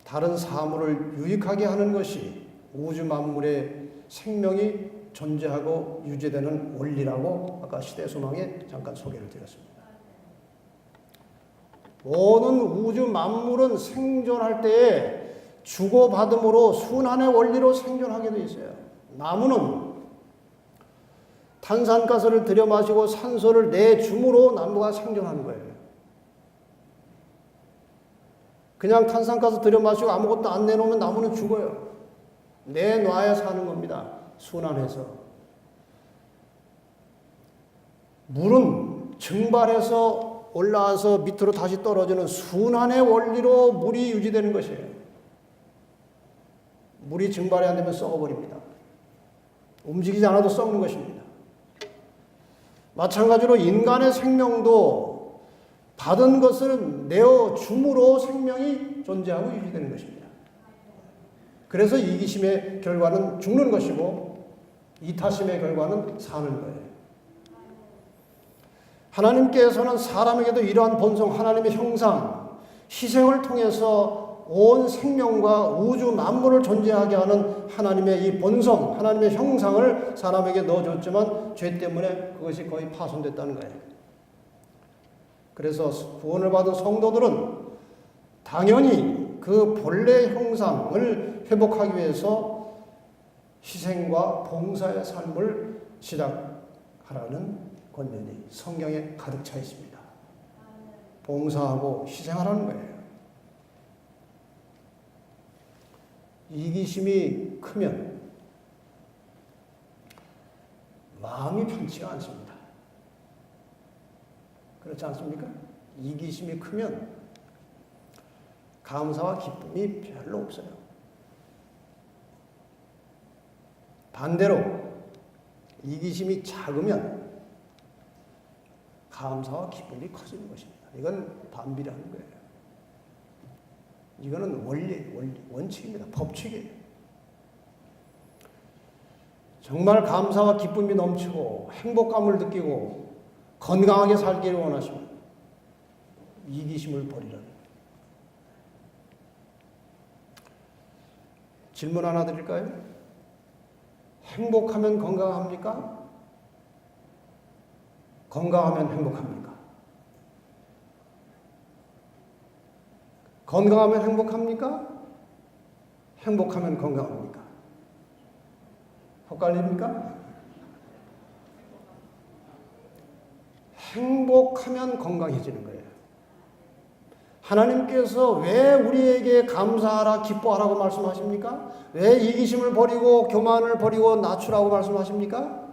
다른 사물을 유익하게 하는 것이 우주 만물의 생명이 존재하고 유지되는 원리라고 아까 시대소망에 잠깐 소개를 드렸습니다. 모든 우주 만물은 생존할 때에 주고받음으로 순환의 원리로 생존하게 되어 있어요. 나무는 탄산가스를 들여 마시고 산소를 내줌으로 나무가 생존하는 거예요. 그냥 탄산가스 들여 마시고 아무것도 안 내놓으면 나무는 죽어요. 내놔야 사는 겁니다. 순환해서. 물은 증발해서 올라와서 밑으로 다시 떨어지는 순환의 원리로 물이 유지되는 것이에요. 물이 증발이 안 되면 썩어버립니다. 움직이지 않아도 썩는 것입니다. 마찬가지로 인간의 생명도 받은 것을 내어줌으로 생명이 존재하고 유지되는 것입니다. 그래서 이기심의 결과는 죽는 것이고 이타심의 결과는 사는 거예요. 하나님께서는 사람에게도 이러한 본성, 하나님의 형상, 희생을 통해서 온 생명과 우주 만물을 존재하게 하는 하나님의 이 본성, 하나님의 형상을 사람에게 넣어줬지만 죄 때문에 그것이 거의 파손됐다는 거예요. 그래서 구원을 받은 성도들은 당연히 그 본래 형상을 회복하기 위해서 희생과 봉사의 삶을 시작하라는 권면이 성경에 가득 차 있습니다. 봉사하고 희생하라는 거예요. 이기심이 크면 마음이 편치가 않습니다. 그렇지 않습니까? 이기심이 크면 감사와 기쁨이 별로 없어요. 반대로 이기심이 작으면 감사와 기쁨이 커지는 것입니다. 이건 반비례하는 거예요. 이거는 원칙입니다. 법칙이에요. 정말 감사와 기쁨이 넘치고 행복감을 느끼고 건강하게 살기를 원하시면 이기심을 버리라는 거예요. 질문 하나 드릴까요? 행복하면 건강합니까? 건강하면 행복합니까? 건강하면 행복합니까? 행복하면 건강합니까? 헷갈립니까? 행복하면 건강해지는 거예요. 하나님께서 왜 우리에게 감사하라, 기뻐하라고 말씀하십니까? 왜 이기심을 버리고 교만을 버리고 낮추라고 말씀하십니까?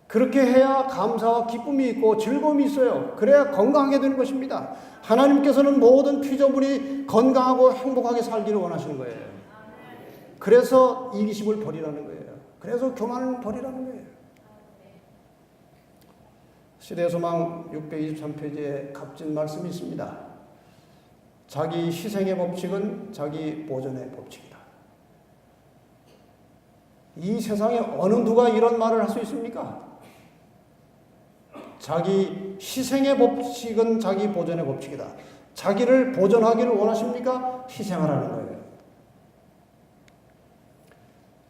그렇게 해야 감사와 기쁨이 있고 즐거움이 있어요. 그래야 건강하게 되는 것입니다. 하나님께서는 모든 피조물이 건강하고 행복하게 살기를 원하시는 거예요. 그래서 이기심을 버리라는 거예요. 그래서 교만을 버리라는 거예요. 시대소망 623페이지에 값진 말씀이 있습니다. 자기 희생의 법칙은 자기 보전의 법칙이다. 이 세상에 어느 누가 이런 말을 할 수 있습니까? 자기 희생의 법칙은 자기 보전의 법칙이다. 자기를 보전하기를 원하십니까? 희생하라는 거예요.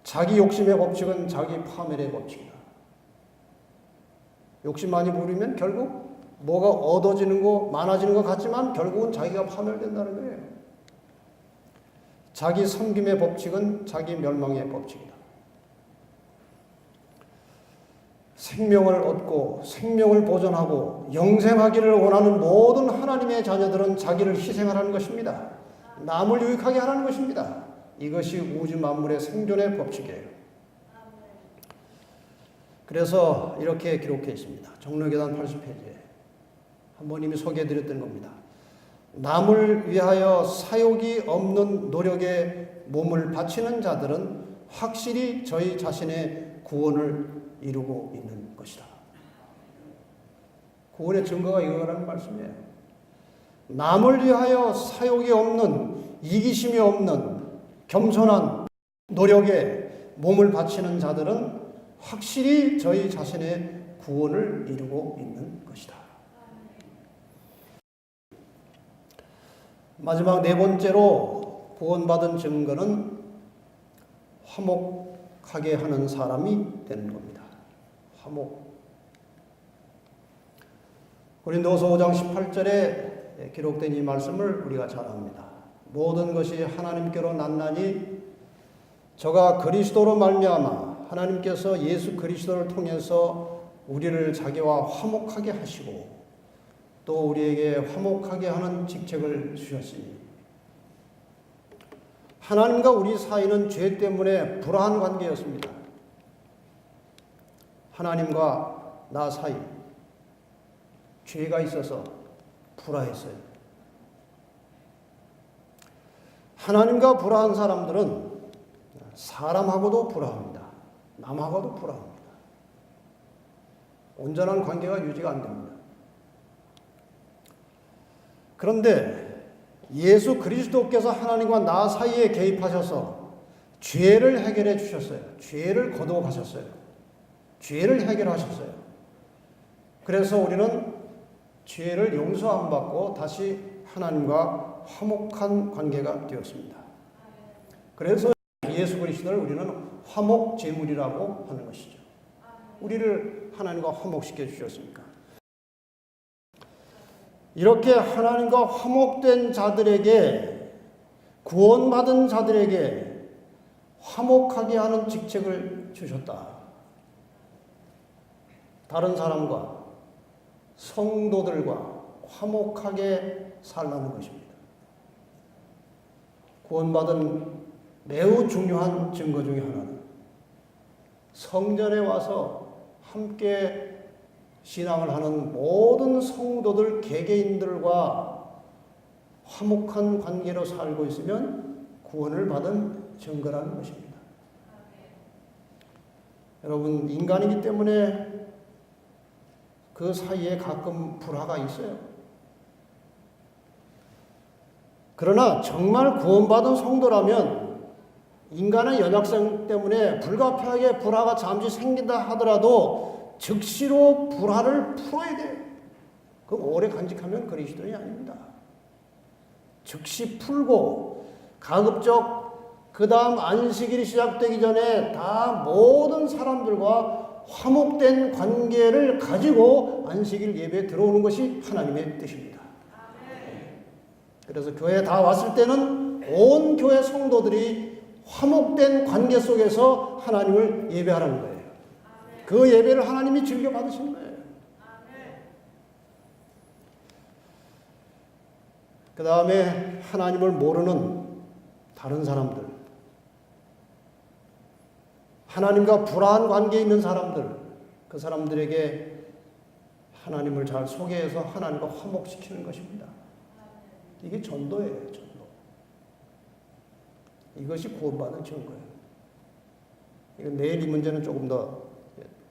자기 욕심의 법칙은 자기 파멸의 법칙이다. 욕심 많이 부리면 결국 뭐가 얻어지는 거, 많아지는 것 같지만 결국은 자기가 파멸된다는 거예요. 자기 섬김의 법칙은 자기 멸망의 법칙이다. 생명을 얻고 생명을 보존하고 영생하기를 원하는 모든 하나님의 자녀들은 자기를 희생하라는 것입니다. 남을 유익하게 하라는 것입니다. 이것이 우주 만물의 생존의 법칙이에요. 그래서 이렇게 기록해 있습니다. 종려계단 80페이지에 한 번 이미 소개해드렸던 겁니다. 남을 위하여 사욕이 없는 노력에 몸을 바치는 자들은 확실히 저희 자신의 구원을 이루고 있는 것이다. 구원의 증거가 이거라는 말씀이에요. 남을 위하여 사욕이 없는, 이기심이 없는 겸손한 노력에 몸을 바치는 자들은 확실히 저희 자신의 구원을 이루고 있는 것이다. 마지막 네 번째로 구원받은 증거는 화목하게 하는 사람이 되는 겁니다. 화목. 고린도서 5장 18절에 기록된 이 말씀을 우리가 잘 압니다. 모든 것이 하나님께로 났나니 저가 그리스도로 말미암아 하나님께서 예수 그리스도를 통해서 우리를 자기와 화목하게 하시고 또 우리에게 화목하게 하는 직책을 주셨으니 하나님과 우리 사이는 죄 때문에 불화한 관계였습니다. 하나님과 나 사이 죄가 있어서 불화했어요. 하나님과 불화한 사람들은 사람하고도 불화합니다. 남하고도 불화합니다. 온전한 관계가 유지가 안 됩니다. 그런데 예수 그리스도께서 하나님과 나 사이에 개입하셔서 죄를 해결해 주셨어요. 죄를 거두어 가셨어요. 죄를 해결하셨어요. 그래서 우리는 죄를 용서함 받고 다시 하나님과 화목한 관계가 되었습니다. 그래서 예수 그리스도를 우리는 화목 제물이라고 하는 것이죠. 우리를 하나님과 화목시켜 주셨습니까? 이렇게 하나님과 화목된 자들에게, 구원받은 자들에게 화목하게 하는 직책을 주셨다. 다른 사람과 성도들과 화목하게 살라는 것입니다. 구원받은 매우 중요한 증거 중에 하나는 성전에 와서 함께 신앙을 하는 모든 성도들 개개인들과 화목한 관계로 살고 있으면 구원을 받은 증거라는 것입니다. 여러분, 인간이기 때문에 그 사이에 가끔 불화가 있어요. 그러나 정말 구원받은 성도라면 인간의 연약성 때문에 불가피하게 불화가 잠시 생긴다 하더라도 즉시로 불화를 풀어야 돼요. 그 오래 간직하면 그리스도인이 아닙니다. 즉시 풀고 가급적 그 다음 안식일이 시작되기 전에 다 모든 사람들과 화목된 관계를 가지고 안식일 예배에 들어오는 것이 하나님의 뜻입니다. 그래서 교회에 다 왔을 때는 온 교회 성도들이 화목된 관계 속에서 하나님을 예배하라는 거예요. 그 예배를 하나님이 즐겨 받으시는 거예요. 그 다음에 하나님을 모르는 다른 사람들, 하나님과 불화한 관계에 있는 사람들, 그 사람들에게 하나님을 잘 소개해서 하나님과 화목시키는 것입니다. 이게 전도예요, 전도. 이것이 구원받은 증거예요. 이건 내일 이 문제는 조금 더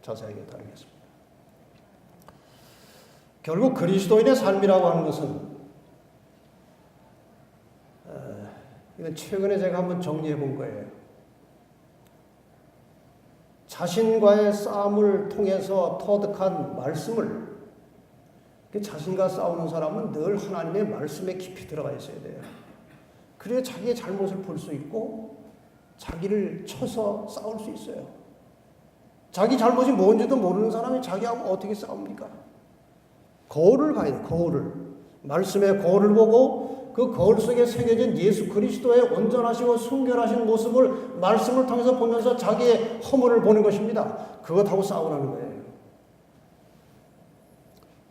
자세하게 다루겠습니다. 결국 그리스도인의 삶이라고 하는 것은 이건 최근에 제가 한번 정리해 본 거예요. 자신과의 싸움을 통해서 터득한 말씀을, 자신과 싸우는 사람은 늘 하나님의 말씀에 깊이 들어가 있어야 돼요. 그래야 자기의 잘못을 볼 수 있고 자기를 쳐서 싸울 수 있어요. 자기 잘못이 뭔지도 모르는 사람이 자기하고 어떻게 싸웁니까? 거울을 가야 돼요. 거울을. 말씀의 거울을 보고 그 거울 속에 새겨진 예수 그리스도의 온전하시고 순결하신 모습을 말씀을 통해서 보면서 자기의 허물을 보는 것입니다. 그것하고 싸우라는 거예요.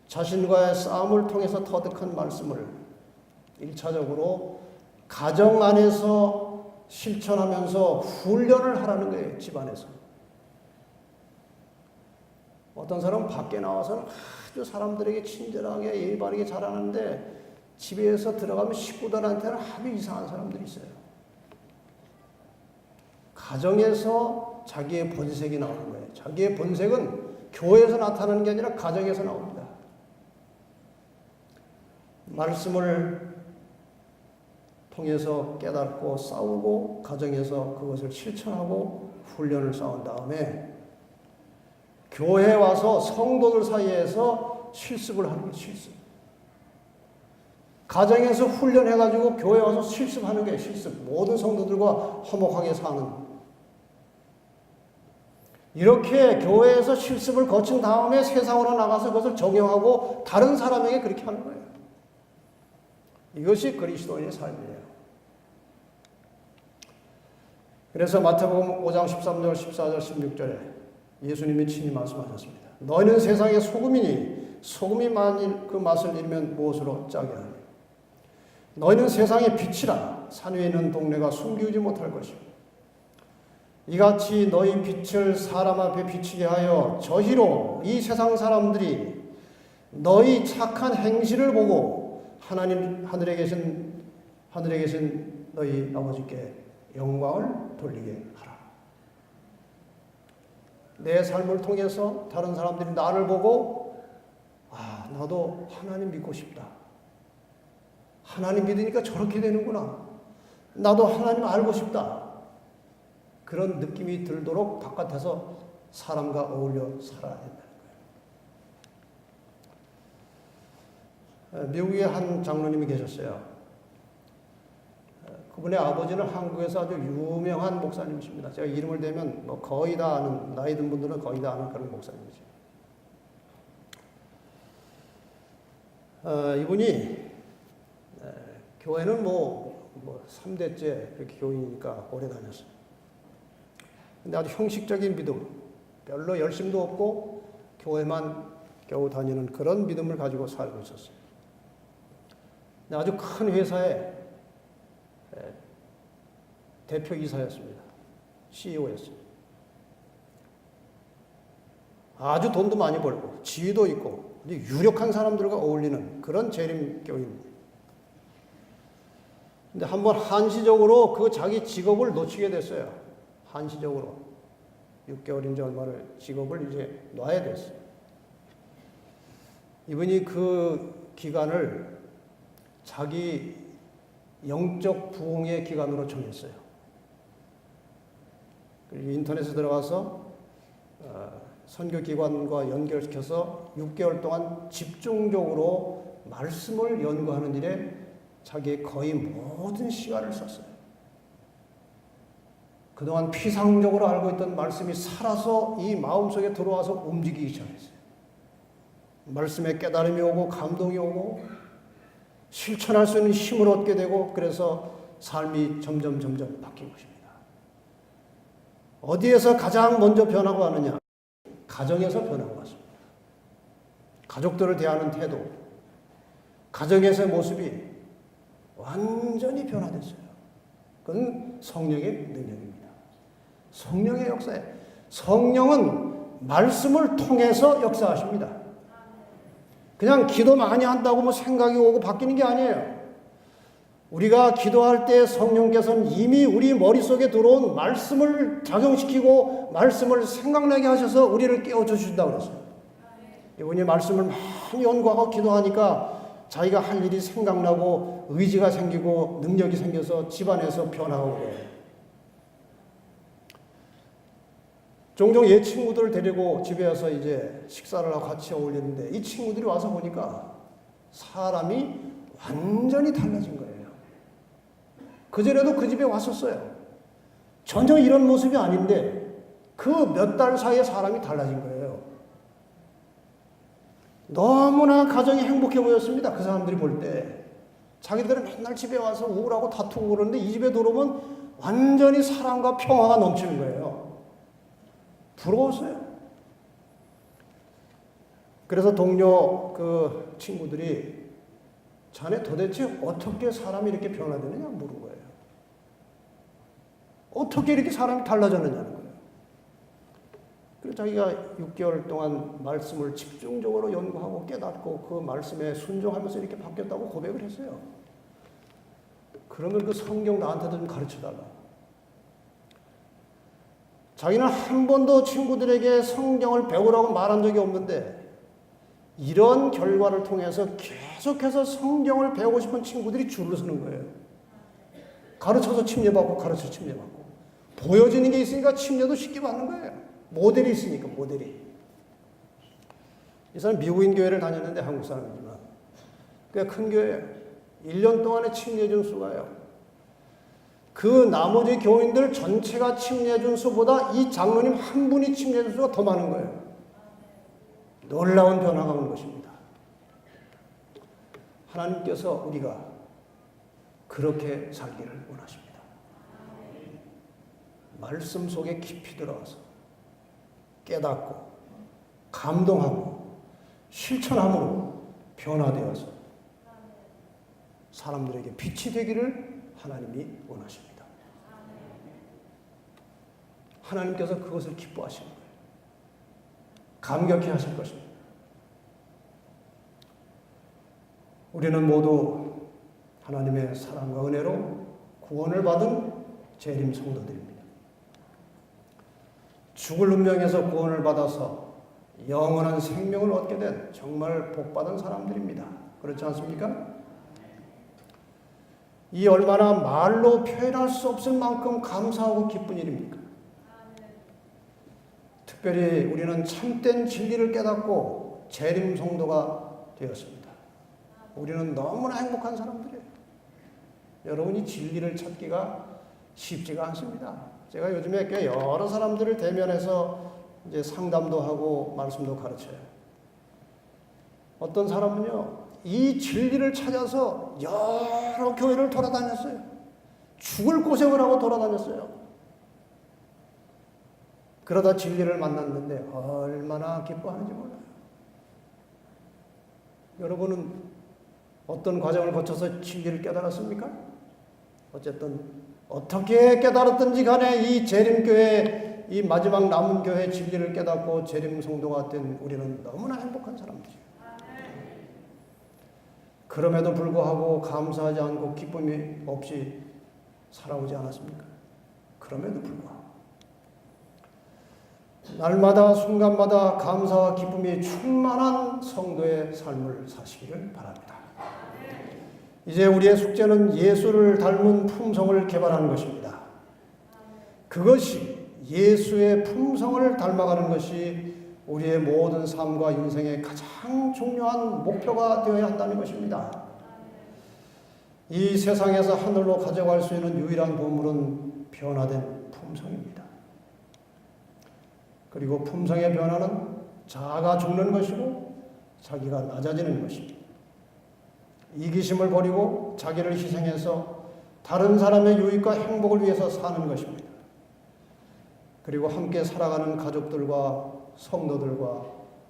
자신과의 싸움을 통해서 터득한 말씀을 1차적으로 가정 안에서 실천하면서 훈련을 하라는 거예요. 집안에서. 어떤 사람은 밖에 나와서는 아주 사람들에게 친절하게 예의 바르게 잘하는데 집에서 들어가면 식구들한테는 아주 이상한 사람들이 있어요. 가정에서 자기의 본색이 나오는 거예요. 자기의 본색은 교회에서 나타나는 게 아니라 가정에서 나옵니다. 말씀을 통해서 깨닫고 싸우고 가정에서 그것을 실천하고 훈련을 쌓은 다음에 교회에 와서 성도들 사이에서 실습을 하는 게 실습. 가정에서 훈련해가지고 교회에 와서 실습하는 게 실습. 모든 성도들과 화목하게 사는. 이렇게 교회에서 실습을 거친 다음에 세상으로 나가서 그것을 적용하고 다른 사람에게 그렇게 하는 거예요. 이것이 그리스도인의 삶이에요. 그래서 마태복음 5장 13절, 14절, 16절에 예수님이 친히 말씀하셨습니다. 너희는 세상의 소금이니 소금이 만일 그 맛을 잃으면 무엇으로 짜게 하니? 너희는 세상의 빛이라. 산 위에 있는 동네가 숨기우지 못할 것이요. 이같이 너희 빛을 사람 앞에 비치게 하여 저희로 이 세상 사람들이 너희 착한 행실을 보고 하늘에 계신 너희 아버지께 영광을 돌리게 하라. 내 삶을 통해서 다른 사람들이 나를 보고 나도 하나님 믿고 싶다. 하나님 믿으니까 저렇게 되는구나. 나도 하나님 알고 싶다. 그런 느낌이 들도록 바깥에서 사람과 어울려 살아야 된다는 거예요. 미국에 한 장로님이 계셨어요. 그분의 아버지는 한국에서 아주 유명한 목사님이십니다. 제가 이름을 대면 거의 다 아는, 나이 든 분들은 거의 다 아는 그런 목사님이죠. 이분이 교회는 3대째 그렇게 교인이니까 오래 다녔어요. 근데 아주 형식적인 믿음, 별로 열심도 없고 교회만 겨우 다니는 그런 믿음을 가지고 살고 있었어요. 아주 큰 회사의 대표이사였습니다. CEO였습니다. 아주 돈도 많이 벌고 지위도 있고 유력한 사람들과 어울리는 그런 재림교인입니다. 근데 한번 한시적으로 그 자기 직업을 놓치게 됐어요. 한시적으로 6개월인지 얼마를 직업을 이제 놔야 됐어요. 이분이 그 기간을 자기 영적 부흥의 기간으로 정했어요. 그리고 인터넷에 들어가서 선교기관과 연결시켜서 6개월 동안 집중적으로 말씀을 연구하는 일에 자기의 거의 모든 시간을 썼어요. 그동안 피상적으로 알고 있던 말씀이 살아서 이 마음속에 들어와서 움직이기 시작했어요. 말씀에 깨달음이 오고 감동이 오고 실천할 수 있는 힘을 얻게 되고, 그래서 삶이 점점 바뀐 것입니다. 어디에서 가장 먼저 변화가 왔느냐? 가정에서 변화가 왔습니다. 가족들을 대하는 태도, 가정에서의 모습이 완전히 변화됐어요. 그건 성령의 능력입니다. 성령의 역사에, 성령은 말씀을 통해서 역사하십니다. 그냥 기도 많이 한다고 뭐 생각이 오고 바뀌는 게 아니에요. 우리가 기도할 때 성령께서는 이미 우리 머릿속에 들어온 말씀을 작용시키고 말씀을 생각나게 하셔서 우리를 깨워줘 주신다고 그랬어요. 이분이 말씀을 많이 연구하고 기도하니까 자기가 할 일이 생각나고 의지가 생기고 능력이 생겨서 집안에서 변화가 오고 그래요. 종종 옛 친구들을 데리고 집에 와서 이제 식사를 하고 같이 어울리는데 이 친구들이 와서 보니까 사람이 완전히 달라진 거예요. 그전에도 그 집에 왔었어요. 전혀 이런 모습이 아닌데 그 몇 달 사이에 사람이 달라진 거예요. 너무나 가정이 행복해 보였습니다. 그 사람들이 볼 때. 자기들은 맨날 집에 와서 우울하고 다투고 그러는데 이 집에 들어오면 완전히 사랑과 평화가 넘치는 거예요. 부러웠어요. 그래서 동료 그 친구들이 자네 도대체 어떻게 사람이 이렇게 변화되느냐 물은 거예요. 어떻게 이렇게 사람이 달라졌느냐는 거예요. 그래서 자기가 6개월 동안 말씀을 집중적으로 연구하고 깨닫고 그 말씀에 순종하면서 이렇게 바뀌었다고 고백을 했어요. 그러면 그 성경 나한테도 좀 가르쳐달라. 자기는 한 번도 친구들에게 성경을 배우라고 말한 적이 없는데 이런 결과를 통해서 계속해서 성경을 배우고 싶은 친구들이 줄을 서는 거예요. 가르쳐서 침례받고 가르쳐서 침례받고 보여지는 게 있으니까 침례도 쉽게 받는 거예요. 모델이 있으니까 모델이. 이 사람 미국인 교회를 다녔는데 한국 사람이지만 꽤 큰 교회예요. 1년 동안에 침례 준 수가요. 그 나머지 교인들 전체가 침례 준 수보다 이 장로님 한 분이 침례 준 수가 더 많은 거예요. 놀라운 변화가 온 것입니다. 하나님께서 우리가 그렇게 살기를 원하십니다. 말씀 속에 깊이 들어가서 깨닫고 감동하고 실천함으로 변화되어서 사람들에게 빛이 되기를 하나님이 원하십니다. 하나님께서 그것을 기뻐하시는 거예요. 감격해 하실 것입니다. 우리는 모두 하나님의 사랑과 은혜로 구원을 받은 재림 성도들입니다. 죽을 운명에서 구원을 받아서 영원한 생명을 얻게 된 정말 복받은 사람들입니다. 그렇지 않습니까? 이 얼마나 말로 표현할 수 없을 만큼 감사하고 기쁜 일입니까? 특별히 우리는 참된 진리를 깨닫고 재림 성도가 되었습니다. 우리는 너무나 행복한 사람들이에요. 여러분이 진리를 찾기가 쉽지가 않습니다. 제가 요즘에 꽤 여러 사람들을 대면해서 이제 상담도 하고 말씀도 가르쳐요. 어떤 사람은요, 이 진리를 찾아서 여러 교회를 돌아다녔어요. 죽을 고생을 하고 돌아다녔어요. 그러다 진리를 만났는데 얼마나 기뻐하는지 몰라요. 여러분은 어떤 과정을 거쳐서 진리를 깨달았습니까? 어쨌든 어떻게 깨달았든지 간에 이 재림교회, 이 마지막 남은 교회 진리를 깨닫고 재림 성도가 된 우리는 너무나 행복한 사람들이에요. 그럼에도 불구하고 감사하지 않고 기쁨이 없이 살아오지 않았습니까? 그럼에도 불구하고 날마다 순간마다 감사와 기쁨이 충만한 성도의 삶을 사시기를 바랍니다. 이제 우리의 숙제는 예수를 닮은 품성을 개발하는 것입니다. 그것이 예수의 품성을 닮아가는 것이 우리의 모든 삶과 인생의 가장 중요한 목표가 되어야 한다는 것입니다. 이 세상에서 하늘로 가져갈 수 있는 유일한 보물은 변화된 품성입니다. 그리고 품성의 변화는 자아가 죽는 것이고 자기가 낮아지는 것입니다. 이기심을 버리고 자기를 희생해서 다른 사람의 유익과 행복을 위해서 사는 것입니다. 그리고 함께 살아가는 가족들과 성도들과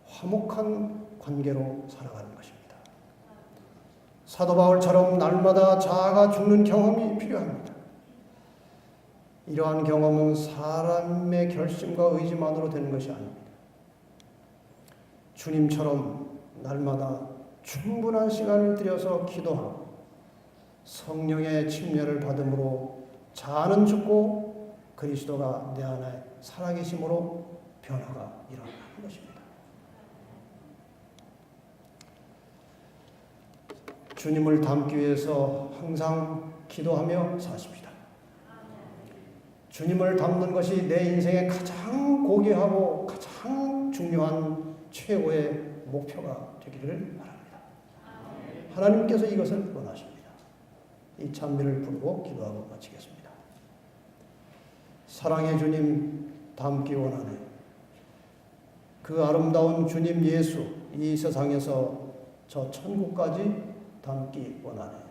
화목한 관계로 살아가는 것입니다. 사도 바울처럼 날마다 자아가 죽는 경험이 필요합니다. 이러한 경험은 사람의 결심과 의지만으로 되는 것이 아닙니다. 주님처럼 날마다 충분한 시간을 들여서 기도하고 성령의 침례를 받음으로 자아는 죽고 그리스도가 내 안에 살아계심으로 변화가 일어나는 것입니다. 주님을 닮기 위해서 항상 기도하며 사십시다. 주님을 닮는 것이 내 인생의 가장 고귀하고 가장 중요한 최고의 목표가 되기를 바랍니다. 하나님께서 이것을 원하십니다. 이 찬미를 부르고 기도하고 마치겠습니다. 사랑의 주님 닮기 원하네. 그 아름다운 주님 예수 이 세상에서 저 천국까지 닮기 원하네.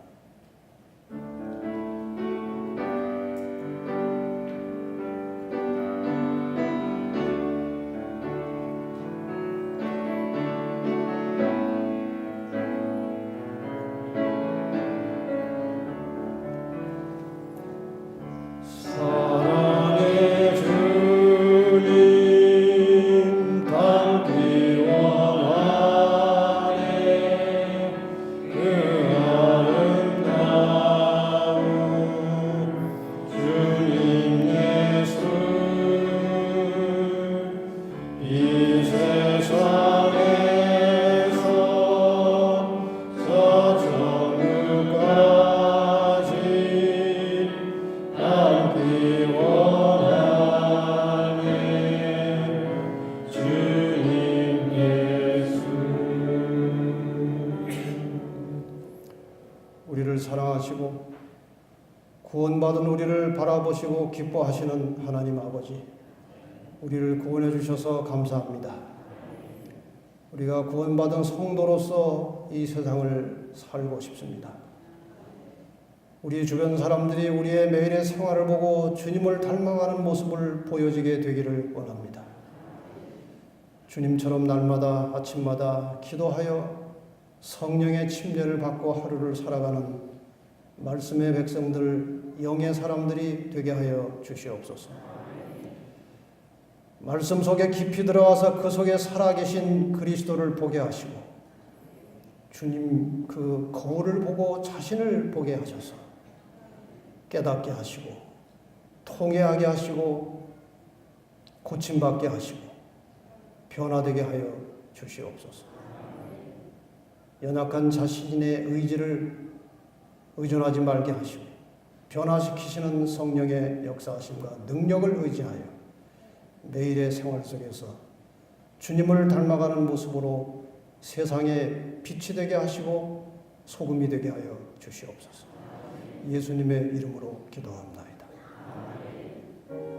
우리를 사랑하시고 구원받은 우리를 바라보시고 기뻐하시는 하나님 아버지, 우리를 구원해 주셔서 감사합니다. 우리가 구원받은 성도로서 이 세상을 살고 싶습니다. 우리 주변 사람들이 우리의 매일의 생활을 보고 주님을 닮아가는 모습을 보여지게 되기를 원합니다. 주님처럼 날마다 아침마다 기도하여 성령의 침례를 받고 하루를 살아가는 말씀의 백성들, 영의 사람들이 되게 하여 주시옵소서. 말씀 속에 깊이 들어와서 그 속에 살아계신 그리스도를 보게 하시고 주님 그 거울을 보고 자신을 보게 하셔서 깨닫게 하시고 통회하게 하시고 고침받게 하시고 변화되게 하여 주시옵소서. 연약한 자신의 의지를 의존하지 말게 하시고 변화시키시는 성령의 역사하심과 능력을 의지하여 매일의 생활 속에서 주님을 닮아가는 모습으로 세상에 빛이 되게 하시고 소금이 되게 하여 주시옵소서. 예수님의 이름으로 기도합니다.